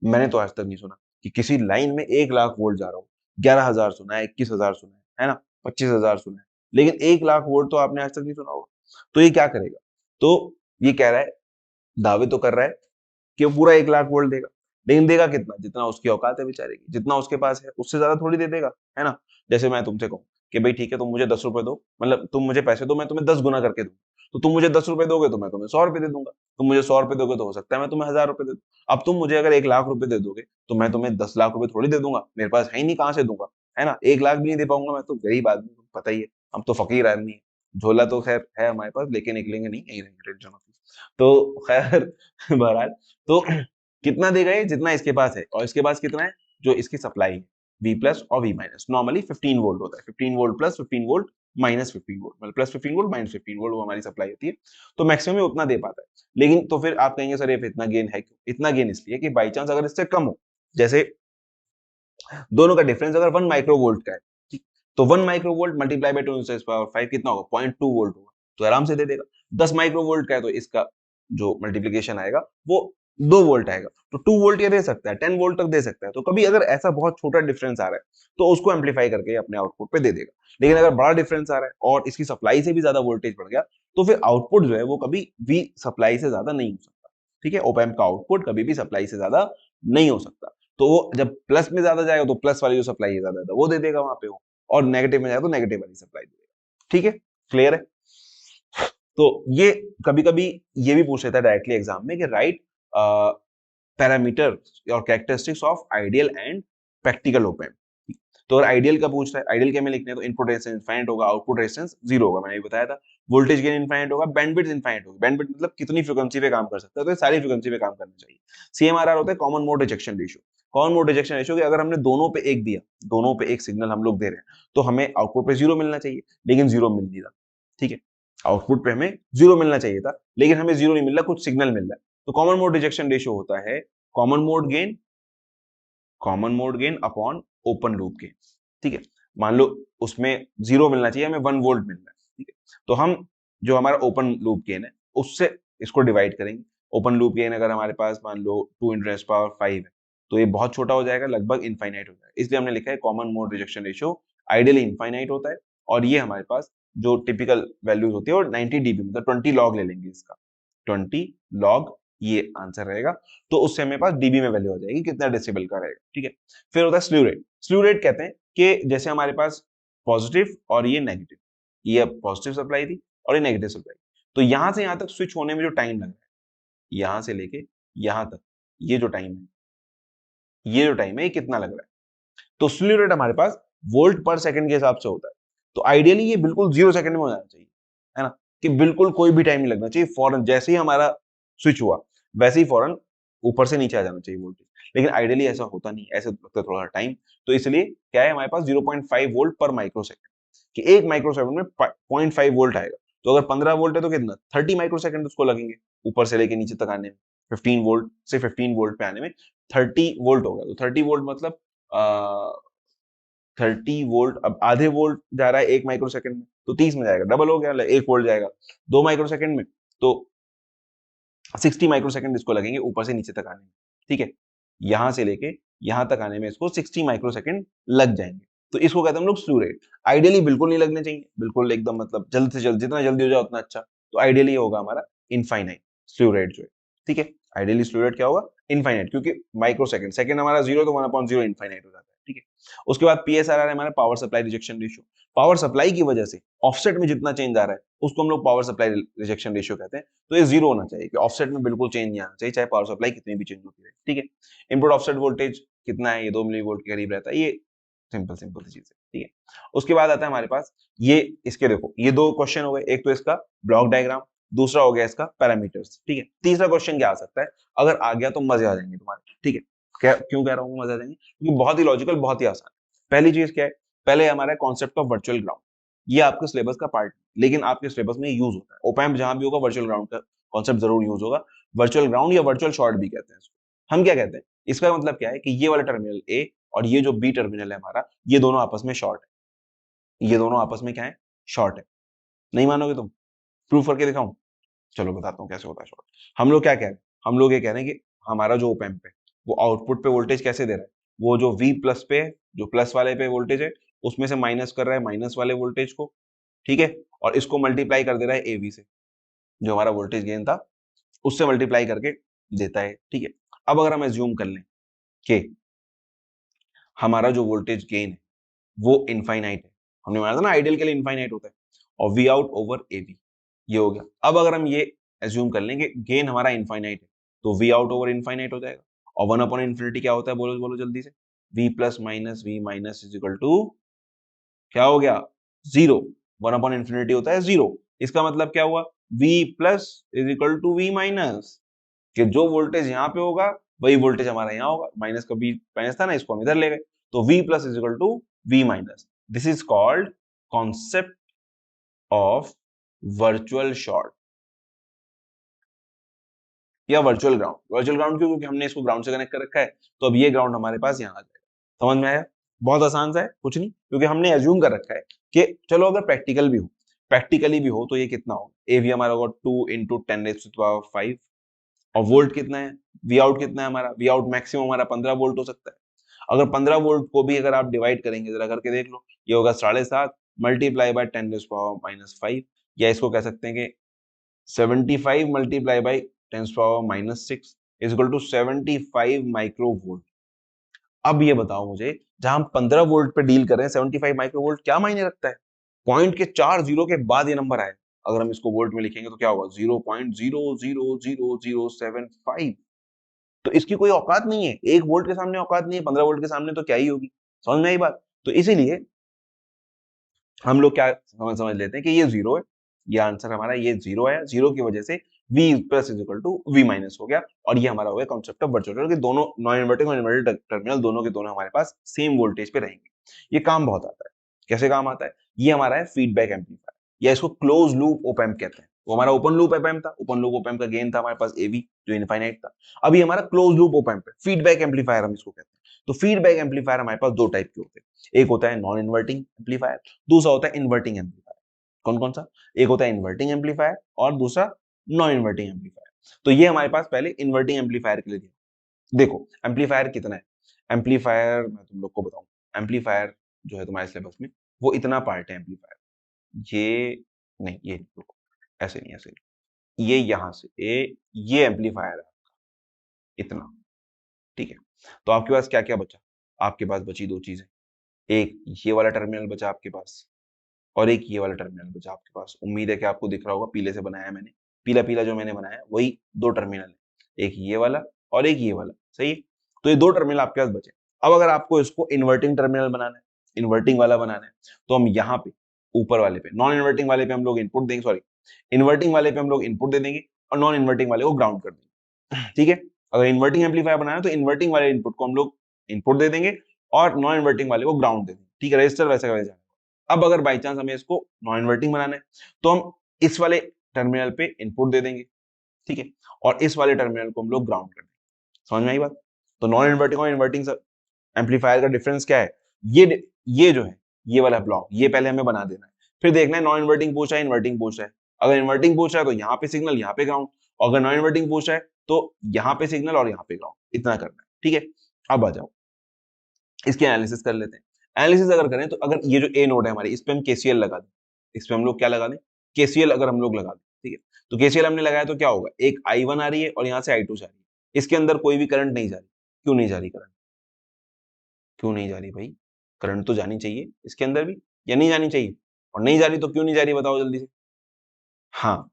मैंने तो आज तक नहीं सुना कि किसी लाइन में 1 लाख वोल्ट जा रहा हो। 11,000 सुना है, 21,000 सुना है ना? 25,000 सुना है, लेकिन 1 लाख वोल्ट तो आपने आज तक नहीं सुना होगा। तो ये क्या करेगा? तो ये कह रहा है, दावे तो कर रहा है कि वो पूरा 1 लाख वोल्ट देगा, लेकिन देगा कितना? जितना उसकी औकात है बेचारे की, जितना उसके पास है उससे ज्यादा थोड़ी दे देगा, है ना? जैसे मैं तुमसे कहूँ कि भाई ठीक है, तुम मुझे 10 रुपए दो, मतलब तुम मुझे पैसे दो, मैं तुम्हें 10 गुना करके दूं। तो तुम मुझे 10 रुपए दोगे तो मैं तुम्हें 100 रुपए दे दूंगा, तुम मुझे 100 रुपए दोगे तो हो सकता है मैं तुम्हें 1000 रुपए दे दूं। अब तुम मुझे अगर 1 लाख रुपए दे दोगे तो मैं तुम्हें 10 लाख रुपए थोड़ी दे दूंगा, मेरे पास है ही नहीं, कहां से दूंगा, है ना? 1 लाख भी नहीं दे पाऊंगा, मैं तो गरीब आदमी, पता ही है, हम तो फकीर आदमी है। झोला तो खैर है हमारे पास, लेकिन निकलेंगे नहीं, यही रहेंगे, टेंशन मत लो। तो खैर बहरहाल, तो कितना देगा ये? जितना इसके पास है, और इसके पास कितना है? जो इसकी सप्लाई है, V प्लस और V माइनस, नॉर्मली 15 वोल्ट होता है, 15 volt plus 15 volt minus 15 volt, मतलब प्लस 15 वोल्ट माइनस 15 वोल्ट, वो हमारी सप्लाई होती है। तो मैक्सिमम उतना दे पाता है। लेकिन तो फिर आप कहेंगे सर ये इतना गेन है क्यों? इतना गेन इसलिए कि बाई चांस अगर इससे कम हो, जैसे दोनों का डिफरेंस अगर 1 माइक्रो वोल्ट का है, ठीक, तो 1 माइक्रो वोल्ट मल्टीप्लाई बाय 10⁵ कितना होगा? 0.2 वोल्ट होगा, तो आराम से दे देगा। 10 माइक्रो वोल्ट का है तो इसका जो मल्टीप्लीकेशन आएगा वो 2 वोल्ट आएगा, तो 2 वोल्ट ये दे सकता है, 10 वोल्ट तक दे सकता है। तो कभी अगर ऐसा बहुत छोटा डिफरेंस आ रहा है तो उसको एम्पलीफाई करके अपने आउटपुट पे दे देगा। लेकिन अगर बड़ा डिफरेंस आ रहा है और इसकी सप्लाई से भी ज्यादा वोल्टेज बढ़ गया, तो फिर आउटपुट जो है वो कभी भी सप्लाई से ज्यादा नहीं हो सकता। ठीक है, ओप एम्प का आउटपुट कभी भी सप्लाई से ज्यादा नहीं हो सकता। तो वो जब प्लस में ज्यादा जाएगा तो प्लस वाली जो सप्लाई है ज्यादा वो दे देगा वहां पे वो, और नेगेटिव में जाएगा तो नेगेटिव वाली सप्लाई दे देगा। ठीक है, क्लियर है? तो ये कभी कभी ये भी पूछ लेता है डायरेक्टली एग्जाम में कि राइट पैरामीटर और characteristics of ideal and practical op amp. तो अगर आइडियल का पूछ रहा है, आइडियल क्या में लिखना है, तो इनपुट रेजिस्टेंस इनफाइनाइट होगा, आउटपुट रेजिस्टेंस 0 होगा, मैंने भी बताया था। वोल्टेज गेन इनफाइनाइट होगा, बैंडविड्थ इनफाइनाइट होगी। बैंडविड्थ मतलब कितनी फ्रीक्वेंसी पे काम कर सकता है, तो ये सारी फ्रीक्वेंसी पे काम करना चाहिए। CMRR होता है common mode rejection ratio. Common mode rejection ratio कि अगर हमने दोनों पे एक दिया, दोनों पे एक सिग्नल हम लोग दे रहे हैं, तो हमें आउटपुट पे 0 मिलना चाहिए, लेकिन 0 मिल नहीं रहा। ठीक है, आउटपुट पे हमें 0 मिलना चाहिए था, लेकिन हमें 0 नहीं मिल रहा, कुछ सिग्नल मिल रहा है। तो कॉमन मोड रिजेक्शन रेशियो होता है common mode gain upon open loop gain. ठीक है, मान लो उसमें 0 मिलना चाहिए, हमें 1 वोल्ट मिल रहा है। ठीक है, तो हम जो हमारा ओपन लूप गेन है उससे इसको डिवाइड करेंगे। ओपन लूप गेन अगर हमारे पास मान लो 2 × 10⁵ है, तो ये बहुत छोटा हो जाएगा, लगभग इनफाइनाइट हो जाएगा। इसलिए हमने लिखा है common mode rejection ratio ideally infinite होता है, और ये हमारे पास जो टिपिकल वैल्यूज होती है और 90 dB, मतलब 20 लॉग ले लेंगे इसका, 20 लॉग ये आंसर रहेगा। तो उससे हमें पास डीबी में वैल्यू आ जाएगी कितना डेसिबल का रहेगा। ठीक है, फिर होता है स्लीव रेट। स्लीव रेट कहते हैं कि जैसे हमारे पास पॉजिटिव और ये नेगेटिव, ये पॉजिटिव सप्लाई थी और ये नेगेटिव सप्लाई, तो यहां से यहां तक स्विच होने में जो टाइम लग रहा है, यहां से लेके यहां तक ये जो टाइम है, ये जो टाइम है ये कितना लग रहा है, तो स्लीव रेट हमारे पास वोल्ट पर सेकंड के हिसाब से होता है। तो आइडियली ये बिल्कुल 0 सेकंड में हो जाना चाहिए, है ना, कि बिल्कुल कोई भी टाइम नहीं लगना चाहिए, फौरन जैसे ही हमारा स्विच हुआ वैसे ही फौरन ऊपर से नीचे आ जाना चाहिए वोल्टेज। लेकिन आइडियली ऐसा होता नहीं, ऐसे लगता है थोड़ा टाइम। तो इसलिए क्या है, हमारे पास 0.5 वोल्ट पर माइक्रो सेकंड, कि एक माइक्रो सेकंड में 0.5 वोल्ट आएगा। तो अगर 15 वोल्ट है तो कितना, 30 माइक्रो सेकंड उसको लगेंगे ऊपर से लेके नीचे तक आने में। 15 वोल्ट से 15 वोल्ट पे आने में 30 वोल्ट होगा। तो 30 वोल्ट मतलब 30 वोल्ट, अब आधे वोल्ट जा रहा है 1 माइक्रो सेकंड में, तो 30 में जाएगा, डबल हो गया, 1 वोल्ट जाएगा 2 माइक्रो सेकंड में, तो 60 माइक्रो सेकंड इसको लगेंगे ऊपर से नीचे तक आने में। ठीक है, यहां से लेके यहां तक आने में इसको 60 माइक्रो सेकंड लग जाएंगे। तो इसको कहते हैं हम लोग स्लू रेट। आइडियली बिल्कुल नहीं लगने चाहिए, बिल्कुल एकदम, मतलब जल्द से जल्द, जितना जल्दी हो जाए उतना अच्छा। तो आइडियली होगा हमारा इनफाइनाइट स्लू रेट जो है। ठीक है, आइडियली स्लू रेट क्या होगा, इनफाइनाइट, क्योंकि माइक्रो सेकंड, सेकंड हमारा 0 तो 1/0 इनफाइनाइट हो जाता है। ठीक है, उसके बाद PSRR है हमारा power supply rejection ratio. Power supply की वजह से ऑफसेट में जितना चेंज आ रहा है उसको हम लोग पावर सप्लाई रिजेक्शन रेशियो कहते हैं। तो ये 0 होना चाहिए कि ऑफसेट में बिल्कुल चेंज नहीं आना चाहिए, चाहे पावर सप्लाई कितनी भी चेंज होती रहे। ठीक है, इनपुट ऑफसेट वोल्टेज कितना है, ये 2 मिली वोल्ट के करीब रहता है, ये सिंपल सिंपल सी चीज है। ठीक है, उसके बाद आता है हमारे पास ये, इसके देखो ये 2 क्वेश्चन हो गए, एक तो इसका ब्लॉक डायग्राम, दूसरा हो गया इसका पैरामीटर्स। ठीक है, तीसरा क्वेश्चन क्या आ सकता है, अगर आ गया तो मजे आ जाएंगे तुम्हारे। ठीक है, क्यों कह रहा हूँ मजा देंगे, क्योंकि बहुत ही लॉजिकल, बहुत ही आसान। पहली चीज क्या है, पहले हमारा कॉन्सेप्ट ऑफ वर्चुअल ग्राउंड, ये आपके सिलेबस का पार्ट, लेकिन आपके सिलेबस में यूज होता है। ओपैम्प जहां भी होगा वर्चुअल ग्राउंड का कॉन्सेप्ट जरूर यूज होगा। वर्चुअल ग्राउंड या वर्चुअल शॉर्ट भी कहते हैं इसको। हम क्या कहते हैं, इसका मतलब क्या है कि ये वाला टर्मिनल ए और ये जो बी टर्मिनल है हमारा, ये दोनों आपस में शॉर्ट है। ये दोनों आपस में क्या है, शॉर्ट है। नहीं मानोगे तुम, प्रूफ करके दिखाऊं? चलो बताता हूँ कैसे होता है शॉर्ट। हम लोग क्या कह रहे हैं, हम लोग ये कह रहे हैं कि हमारा जो ओपैम्प है वो आउटपुट पे वोल्टेज कैसे दे रहा है, वो जो V प्लस पे, जो प्लस वाले पे वोल्टेज है, उसमें से माइनस कर रहा है माइनस वाले वोल्टेज को, ठीक है, और इसको मल्टीप्लाई कर दे रहा है AV से, जो हमारा वोल्टेज गेन था उससे मल्टीप्लाई करके देता है, ठीक है। अब अगर हम एज्यूम कर लें कि हमारा जो वोल्टेज गेन है वो इनफाइनाइट है, हमने माना था ना आइडियल के लिए इनफाइनाइट होता है, और V आउट ओवर AV, ये हो गया। अब अगर हम ये एज्यूम कर लें कि गेन हमारा इनफाइनाइट है, तो V आउट ओवर इनफाइनाइट हो जाएगा, और 1 अपॉन इन्फिनिटी क्या होता है, बोलो बोलो जल्दी से, V plus minus V minus is equal to क्या हो गया, जीरो। 1 अपॉन इन्फिनिटी होता है जीरो। इसका मतलब क्या हुआ, V plus is equal to V minus, कि जो वोल्टेज यहाँ पे होगा वही वोल्टेज हमारा यहाँ होगा, माइनस का V माइनस था ना, इसको हम इधर ले गए, तो V plus is equal to V minus. This is called concept of virtual short या वर्चुअल ग्राउंड। वर्चुअल ग्राउंड क्यों, क्योंकि हमने इसको ग्राउंड से कनेक्ट कर रखा है, तो अब ये ग्राउंड हमारे पास यहाँ आ जाएगा। समझ में आया? बहुत आसान सा है, कुछ नहीं, क्योंकि हमने एज्यूम कर रखा है कि चलो अगर प्रैक्टिकल भी हो, प्रैक्टिकली भी हो तो ये कितना होगा, AV हमारा होगा 2 इंटू 10⁵, और वोल्ट कितना है, V आउट कितना है हमारा, V आउट मैक्सिमम हमारा 15 वोल्ट हो सकता है। अगर 15 वोल्ट को भी अगर आप डिवाइड करेंगे, जरा करके देख लो, ये होगा 7.5 मल्टीप्लाई बाय 10⁻⁵, या इसको कह सकते हैं कि 75 multiply by 10⁻⁻6 is equal to 75 microvolt. अब ये बताओ मुझे, जहां हम 15 वोल्ट पे डील कर रहे हैं, 75 माइक्रोवोल्ट क्या मायने रखता है? पॉइंट के 4 जीरो के बाद ये नंबर आए, अगर हम इसको वोल्ट में लिखेंगे तो क्या होगा, 0.0000075। तो इसकी कोई औकात नहीं है, 1 वोल्ट के सामने औकात नहीं है, 15 वोल्ट के सामने तो क्या ही होगी। समझ में आई बात? तो इसीलिए हम लोग क्या समझ समझ लेते हैं कि ये जीरो है, ये आंसर हमारा ये जीरो है, जीरो की वजह से V plus is equal to V minus हो गया, और ये हमारा हो गया कॉन्सेप्ट ऑफ वर्चुअल कि दोनों नॉन इन्वर्टिंग और इन्वर्टेड टर्मिनल दोनों के दोनों हमारे पास सेम वोल्टेज पे रहेंगे। ये काम बहुत आता है। कैसे काम आता है? ये हमारा है फीडबैक एम्पलीफायर, या इसको क्लोज लूप ओप एम्प कहते हैं। वो हमारा ओपन लूप ओप एम्प था, ओपन लूप ओप एम्प का गेन था हमारे पास AV, जो इनफाइनाइट था। अभी हमारा क्लोज लूप ओप एम्प है, फीडबैक एम्पलीफायर हम इसको कहते हैं। तो फीडबैक एम्पलीफायर हमारे पास दो टाइप के होते हैं, एक होता है नॉन इन्वर्टिंग एम्पलीफायर, दूसरा होता है इन्वर्टिंग एम्पलीफायर। कौन कौन सा? एक होता है इन्वर्टिंग एम्पलीफायर और दूसरा नॉन इन्वर्टिंग एम्पलीफायर। तो ये हमारे पास पहले इन्वर्टिंग एम्पलीफायर के लिए दिया। देखो एम्पलीफायर कितना है, एम्पलीफायर मैं तुम लोग को बताऊं, एम्पलीफायर जो है तुम्हारे सिलेबस में वो इतना पार्ट है एम्पलीफायर, ये नहीं, ये नहीं, रुको, ऐसे नहीं, ऐसे नहीं, ये यहां से ये एम्पलीफायर है इतना, ठीक है। तो आपके पास क्या क्या बचा, आपके पास बची दो चीजें, एक ये वाला टर्मिनल बचा आपके पास, और एक ये वाला टर्मिनल बचा आपके पास। उम्मीद है कि आपको दिख रहा होगा, पीले से बनाया है मैंने, पीला पीला जो मैंने बनाया है वही दो टर्मिनल है, एक ये वाला और एक ये वाला, सही है। तो ये दो टर्मिनल आपके पास बचे। अब अगर आपको इसको इन्वर्टिंग टर्मिनल बनाना है, इन्वर्टिंग वाला बनाना है, तो हम यहाँ पे ऊपर वाले पे, नॉन इन्वर्टिंग वाले पे हम लोग इनपुट देंगे, सॉरी इन्वर्टिंग वाले पे हम लोग इनपुट दे देंगे, और नॉन इन्वर्टिंग वाले को ग्राउंड कर देंगे, ठीक है। अगर इन्वर्टिंग एम्पलीफायर बनाना है तो इन्वर्टिंग वाले इनपुट को हम लोग इनपुट दे देंगे, और नॉन इन्वर्टिंग वाले को ग्राउंड दे देंगे, ठीक है, रजिस्टर वैसे का वैसा। अब अगर बाई चांस हमें इसको नॉन इन्वर्टिंग बनाना है, तो हम इस वाले टर्मिनल पे इनपुट दे देंगे, ठीक है, और इस वाले टर्मिनल को हम लोग ग्राउंड कर देंगे। समझ में आई बात? तो नॉन इन्वर्टिंग और इन्वर्टिंग एम्पलीफायर का डिफरेंस क्या है, ये जो है ये वाला ब्लॉक, ये पहले हमें बना देना है, फिर देखना है नॉन इन्वर्टिंग पूछ रहा है इन्वर्टिंग पूछ रहा है। अगर इन्वर्टिंग पूछ रहा है तो यहाँ पे सिग्नल, यहाँ पे ग्राउंड, और अगर नॉन इन्वर्टिंग पूछ रहा है तो यहाँ पे सिग्नल और यहाँ पे ग्राउंड, इतना करना है, ठीक है। अब आ जाओ इसके एनालिसिस कर लेते हैं। एनालिसिस अगर करें तो अगर ये जो ए नोड है हमारी, इस पे हम केसीएल लगा दें, इस पे हम लोग क्या लगा दें, केसीएल अगर हम लोग लगा दें, ठीक है। तो केसीएल हमने लगाया तो क्या होगा, एक I1 आ रही है और यहाँ से I2 जा रही है, इसके अंदर कोई भी करंट नहीं जा रही। क्यों नहीं जा रही करंट, क्यों नहीं जा रही भाई? करंट तो जानी चाहिए इसके अंदर भी, या नहीं जानी चाहिए? और नहीं जा रही तो क्यों नहीं जा रही, बताओ जल्दी से। हाँ,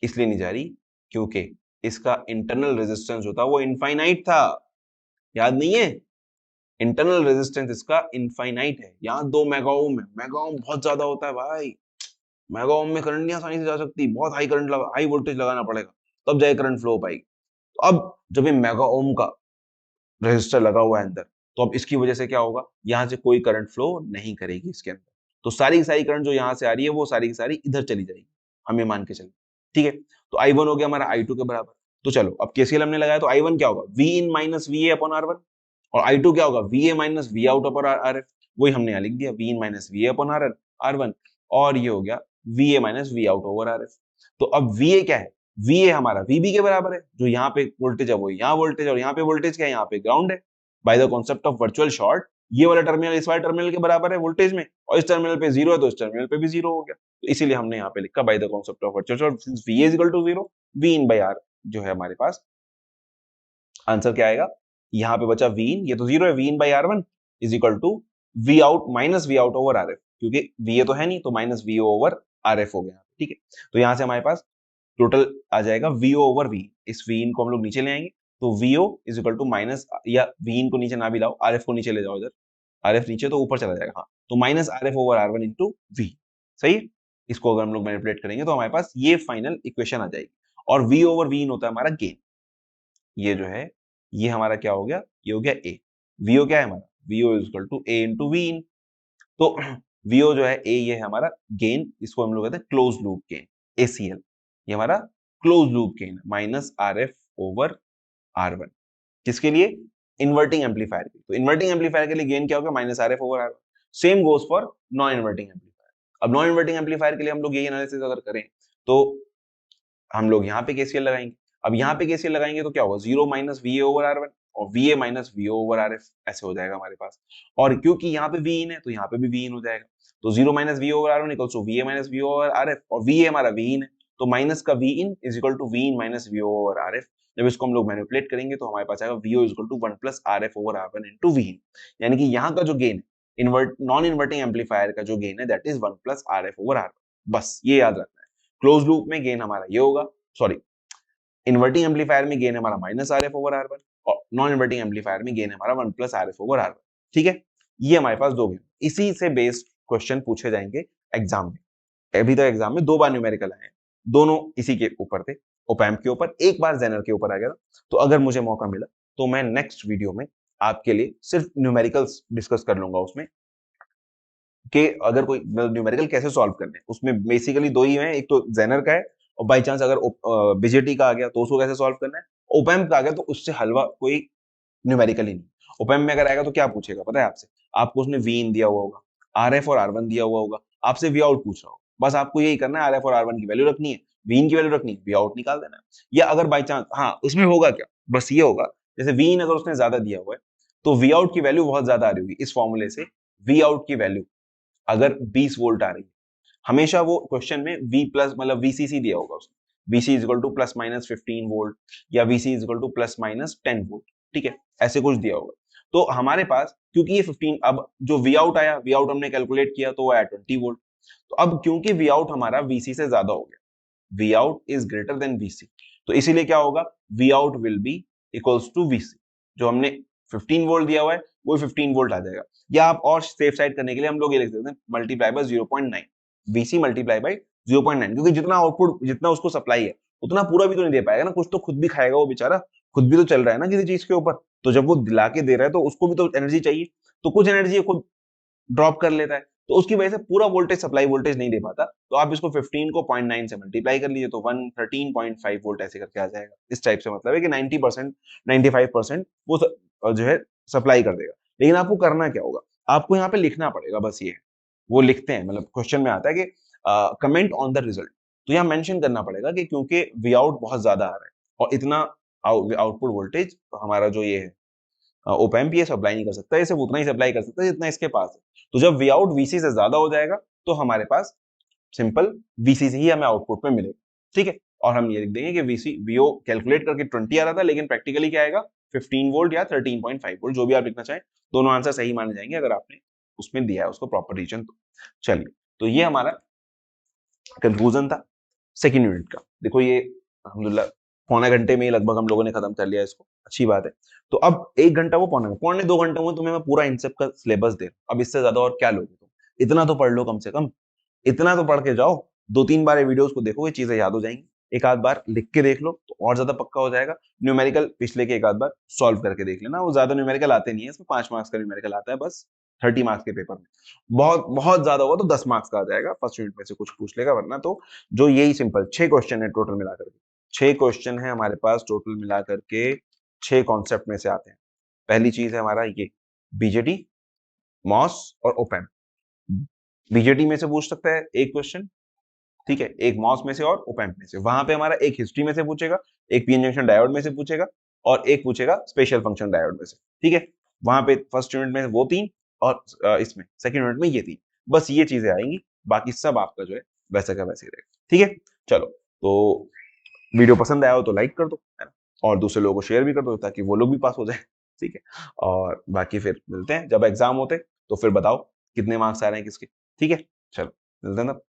इसलिए नहीं जा रही क्योंकि इसका इंटरनल रेजिस्टेंस जो था वो इनफाइनाइट था, याद नहीं है? इंटरनल रेजिस्टेंस इसका इनफाइनाइट है। यहाँ 2 मेगा ओम है, मेगा ओम बहुत ज्यादा होता है भाई, मेगा ओम में करंट नहीं आसानी से जा सकती, बहुत हाई करंट लगा, हाई वोल्टेज लगाना पड़ेगा, तब जाए करंट फ्लो हो पाएगी। तो अब जब ये मेगा ओम का रेजिस्टर लगा हुआ है अंदर, तो अब इसकी वजह से क्या होगा, यहाँ से कोई करंट फ्लो नहीं करेगी इसके अंदर, तो सारी की सारी करंट जो यहाँ से आ रही है वो सारी की सारी इधर चली जाएगी, हम ये मान के चलें, ठीक है। तो I1 हो गया हमारा I2 के बराबर। तो चलो अब KCL हमने लगाया, तो I1 क्या होगा, V in minus VA upon R1, और I2 क्या होगा, VA minus V out upon RF, वही हमने यहाँ लिख दिया, V in minus VA upon R1, और ये हो गया VA minus V out over RF। तो अब VA क्या है, VA हमारा VB के बराबर है, जो यहाँ पे वोल्टेज है वो यहाँ वोल्टेज, और यहाँ पे वोल्टेज क्या है, यहाँ पे ग्राउंड है। Bye the concept of virtual short, ये वाला टर्मिनल इस वाले टर्मिनल के बराबर है वोल्टेज में, और इस टर्मिनल पे 0 है तो इस टर्मिनल पे भी 0 हो गया, तो इसीलिए हमने यहाँ पे लिखा by the concept of virtual short, since VA is equal to 0, V in by R जो है हमारे पास आंसर क्या आएगा, यहाँ पे बचा V इन, ये तो 0 है, V in by R1 is equal to V out minus V out over RF, क्योंकि VA तो है नहीं, तो माइनस VO ओवर RF हो गया, ठीक है। तो यहाँ से हमारे पास टोटल आ जाएगा VO ओवर V, इस V इन को हम लोग नीचे ले आएंगे, तो VO is equal to minus, या V इन को नीचे ना भी लाओ, RF को नीचे ले जाओ, इधर RF नीचे तो ऊपर चला जाएगा, हाँ, तो minus RF over R1 into V, सही है। इसको अगर हम लोग मैनिपुलेट करेंगे तो हमारे पास ये फाइनल इक्वेशन आ जाएगी, और V ओवर V इन होता है हमारा गेन, ये जो है ये हमारा क्या हो गया, ये हो गया A, VO क्या है हमारा, VO is equal to A into V in, तो VO जो है A, ये है हमारा गेन, इसको हम लोग कहते हैं क्लोज लूप गेन, ACL, ये हमारा close loop gain minus RF over R1, किसके लिए, इन्वर्टिंग एम्पलीफायर के, तो इन्वर्टिंग एम्पलीफायर के लिए गेन क्या होगा, minus RF over R1। Same goes for non inverting amplifier. अब नॉन इन्वर्टिंग एम्पलीफायर के लिए हम लोग यही एनालिसिस अगर करें तो हम लोग यहाँ पे KCL लगाएंगे, अब यहाँ पे KCL लगाएंगे तो क्या होगा, 0 माइनस VA ओवर R1 और VA minus VO over RF, ऐसे हो जाएगा हमारे पास, और क्योंकि यहाँ पे V इन है तो यहाँ पे भी V इन हो जाएगा, तो 0 minus VA over R1 equals to VA minus VO over RF, और VA हमारा V इन है, तो माइनस का V in is equal to V in minus VO over RF, जब इसको हम लोग मैनिपुलेट करेंगे तो हमारे पास आएगा VO is equal to 1 plus RF over R1 into V in, यानी कि यहाँ का जो gain invert non inverting amplifier का जो गेन है that is 1 plus RF over R1, बस ये याद रखना है। क्लोज लूप में गेन हमारा ये होगा, सॉरी इन्वर्टिंग एम्पलीफायर में गेन हमारा माइनस RF ओवर R1, और नॉन इन्वर्टिंग एम्पलीफायर में गेन हमारा 1 प्लस RF ओवर R1, ठीक है। ये हमारे पास दो गेन, इसी से बेस्ड क्वेश्चन पूछे जाएंगे एग्जाम में। अभी तक एग्जाम में 2 बार न्यूमेरिकल आए हैं, दोनों इसी के ऊपर थे, ओपैम्प के ऊपर, एक बार जेनर के ऊपर आ गया था। तो अगर मुझे मौका मिला तो मैं नेक्स्ट वीडियो में आपके लिए सिर्फ न्यूमेरिकल्स डिस्कस कर लूंगा उसमें, कि अगर कोई न्यूमेरिकल कैसे सॉल्व करने हैं, उसमें बेसिकली दो ही हैं, एक तो जेनर का है, और बाई चांस अगर बीजेटी का आ गया तो उसको कैसे सॉल्व करना है, ओपैम्प का आ गया तो उससे हलवा कोई न्यूमेरिकल ही नहीं। ओपैम्प में अगर आएगा तो क्या पूछेगा पता है आपसे, आपको उसने वी इन दिया हुआ होगा, RF और R1 दिया हुआ होगा, आपसे वी आउट पूछ रहा होगा, बस आपको यही करना है, RF और R1 की वैल्यू रखनी है, वी इन की वैल्यू रखनी है, वी आउट निकाल देना है। या अगर बाई चांस, हाँ उसमें होगा क्या, बस ये होगा, जैसे वी इन अगर उसने ज्यादा दिया हुआ है तो वी आउट की वैल्यू बहुत ज्यादा आ रही होगी, इस फॉर्मूले से वी आउट की वैल्यू अगर 20 वोल्ट आ रही है, हमेशा वो क्वेश्चन में V प्लस मतलब VCC दिया होगा उसने, VC is equal two plus minus 15 volt या VC is equal two plus minus 10 volt, ठीक है, ऐसे कुछ दिया होगा। तो हमारे पास क्योंकि ये 15, अब जो V आउट आया, V आउट हमने कैलकुलेट किया तो वो आया 20 वोल्ट, तो अब क्योंकि V आउट हमारा VC से ज्यादा हो गया, V out is greater than VC, तो इसीलिए क्या होगा, V out will be equals to VC, जो हमने 15 वोल्ट दिया हुआ है वो 15 वोल्ट आ जाएगा, या आप और सेफ साइड करने के लिए हम लोग ये लिख सकते हैं multiply by 0.9, VC multiply by 0.9, क्योंकि जितना आउटपुट जितना उसको सप्लाई है उतना पूरा भी तो नहीं दे पाएगा ना, कुछ तो खुद भी खाएगा वो बेचारा, खुद भी तो चल रहा है ना किसी चीज के ऊपर, तो जब वो दिला के दे रहा है तो उसको भी तो एनर्जी चाहिए, तो कुछ एनर्जी खुद ड्रॉप कर लेता है, तो उसकी वजह से पूरा वोल्टेज सप्लाई वोल्टेज नहीं दे पाता, तो आप इसको 15 को 0.9 से मल्टीप्लाई कर लीजिए तो 113.5 वोल्ट ऐसे करके आ जाएगा, इस टाइप से मतलब है कि 90% 95% वो जो है सप्लाई कर देगा। लेकिन आपको करना क्या होगा, आपको यहाँ पे लिखना पड़ेगा, बस ये वो लिखते हैं, मतलब क्वेश्चन में आता है कि कमेंट ऑन द रिजल्ट, तो यहाँ मेंशन करना पड़ेगा कि क्योंकि वी आउट बहुत ज्यादा आ रहा है और इतना आउटपुट वोल्टेज हमारा जो ये है ओपैम्प ये सप्लाई नहीं कर सकता, ये सिर्फ उतना ही सप्लाई कर सकता है जितना इसके पास है, तो जब वी आउट VC से ज्यादा हो जाएगा तो हमारे पास सिंपल VC से ही हमें आउटपुट में मिलेगा, ठीक है। और हम ये लिख देंगे कि VO कैलकुलेट करके 20 आ रहा था, लेकिन प्रैक्टिकली क्या आएगा 15 वोल्ट या 13.5 वोल्ट, जो भी आप लिखना चाहें, दोनों आंसर सही माने जाएंगे अगर आपने उसमें दिया है उसको प्रॉपर रीजन तो। चलिए, तो ये हमारा कंक्लूजन था सेकेंड यूनिट का। देखो ये अल्हम्दुलिल्लाह पौने घंटे में ही लगभग हम लोगों ने खत्म कर लिया इसको, अच्छी बात है। तो अब 1 घंटा वो पौने 2 घंटे में तुम्हें मैं पूरा इन सब का सिलेबस दे रहा हूं, अब इससे ज्यादा और क्या लोगे तुम, इतना तो पढ़ लो कम से कम, इतना तो पढ़ के जाओ, 2-3 बार वीडियोस को देखोगे चीजें याद हो जाएंगी। एक आध बार लिख के देख लो तो और ज्यादा पक्का हो जाएगा। न्यूमेरिकल पिछले के एक आध बार सॉल्व करके देख लेना, वो ज्यादा न्यूमेरिकल आते नहीं है, इसमें 5 मार्क्स का न्यूमेरिकल आता है बस 30 मार्क्स के पेपर में। बहुत बहुत ज्यादा हुआ तो 10 मार्क्स का आ जाएगा, फर्स्ट यूनिट में से कुछ पूछ लेगा, वरना तो जो यही सिंपल 6 क्वेश्चन है टोटल मिलाकर के, 6 क्वेश्चन है हमारे पास टोटल मिलाकर के, 6 कॉन्सेप्ट में से आते हैं। पहली चीज है हमारा ये बीजेटी, मॉस और ओपैम्प। बीजेटी में से पूछ सकता है एक क्वेश्चन, ठीक है, एक मॉस में से और ओपैम्प में से। वहां पे हमारा एक हिस्ट्री में से पूछेगा, एक पीएन जंक्शन डायोड में से पूछेगा, और एक पूछेगा स्पेशल फंक्शन डायोड में से, ठीक है। वहां पे फर्स्ट यूनिट में वो 3 और इसमें सेकंड यूनिट में ये 3, बस ये चीजें आएंगी, बाकी सब आपका जो है वैसे का वैसे ही रहेगा, ठीक है। चलो, तो वीडियो पसंद आया हो तो लाइक कर दो, है ना, और दूसरे लोगों को शेयर भी कर दो ताकि वो लोग भी पास हो जाए, ठीक है। और बाकी फिर मिलते हैं जब एग्जाम होते, तो फिर बताओ कितने मार्क्स आ रहे हैं किसके, ठीक है। चलो, मिलते हैं तब।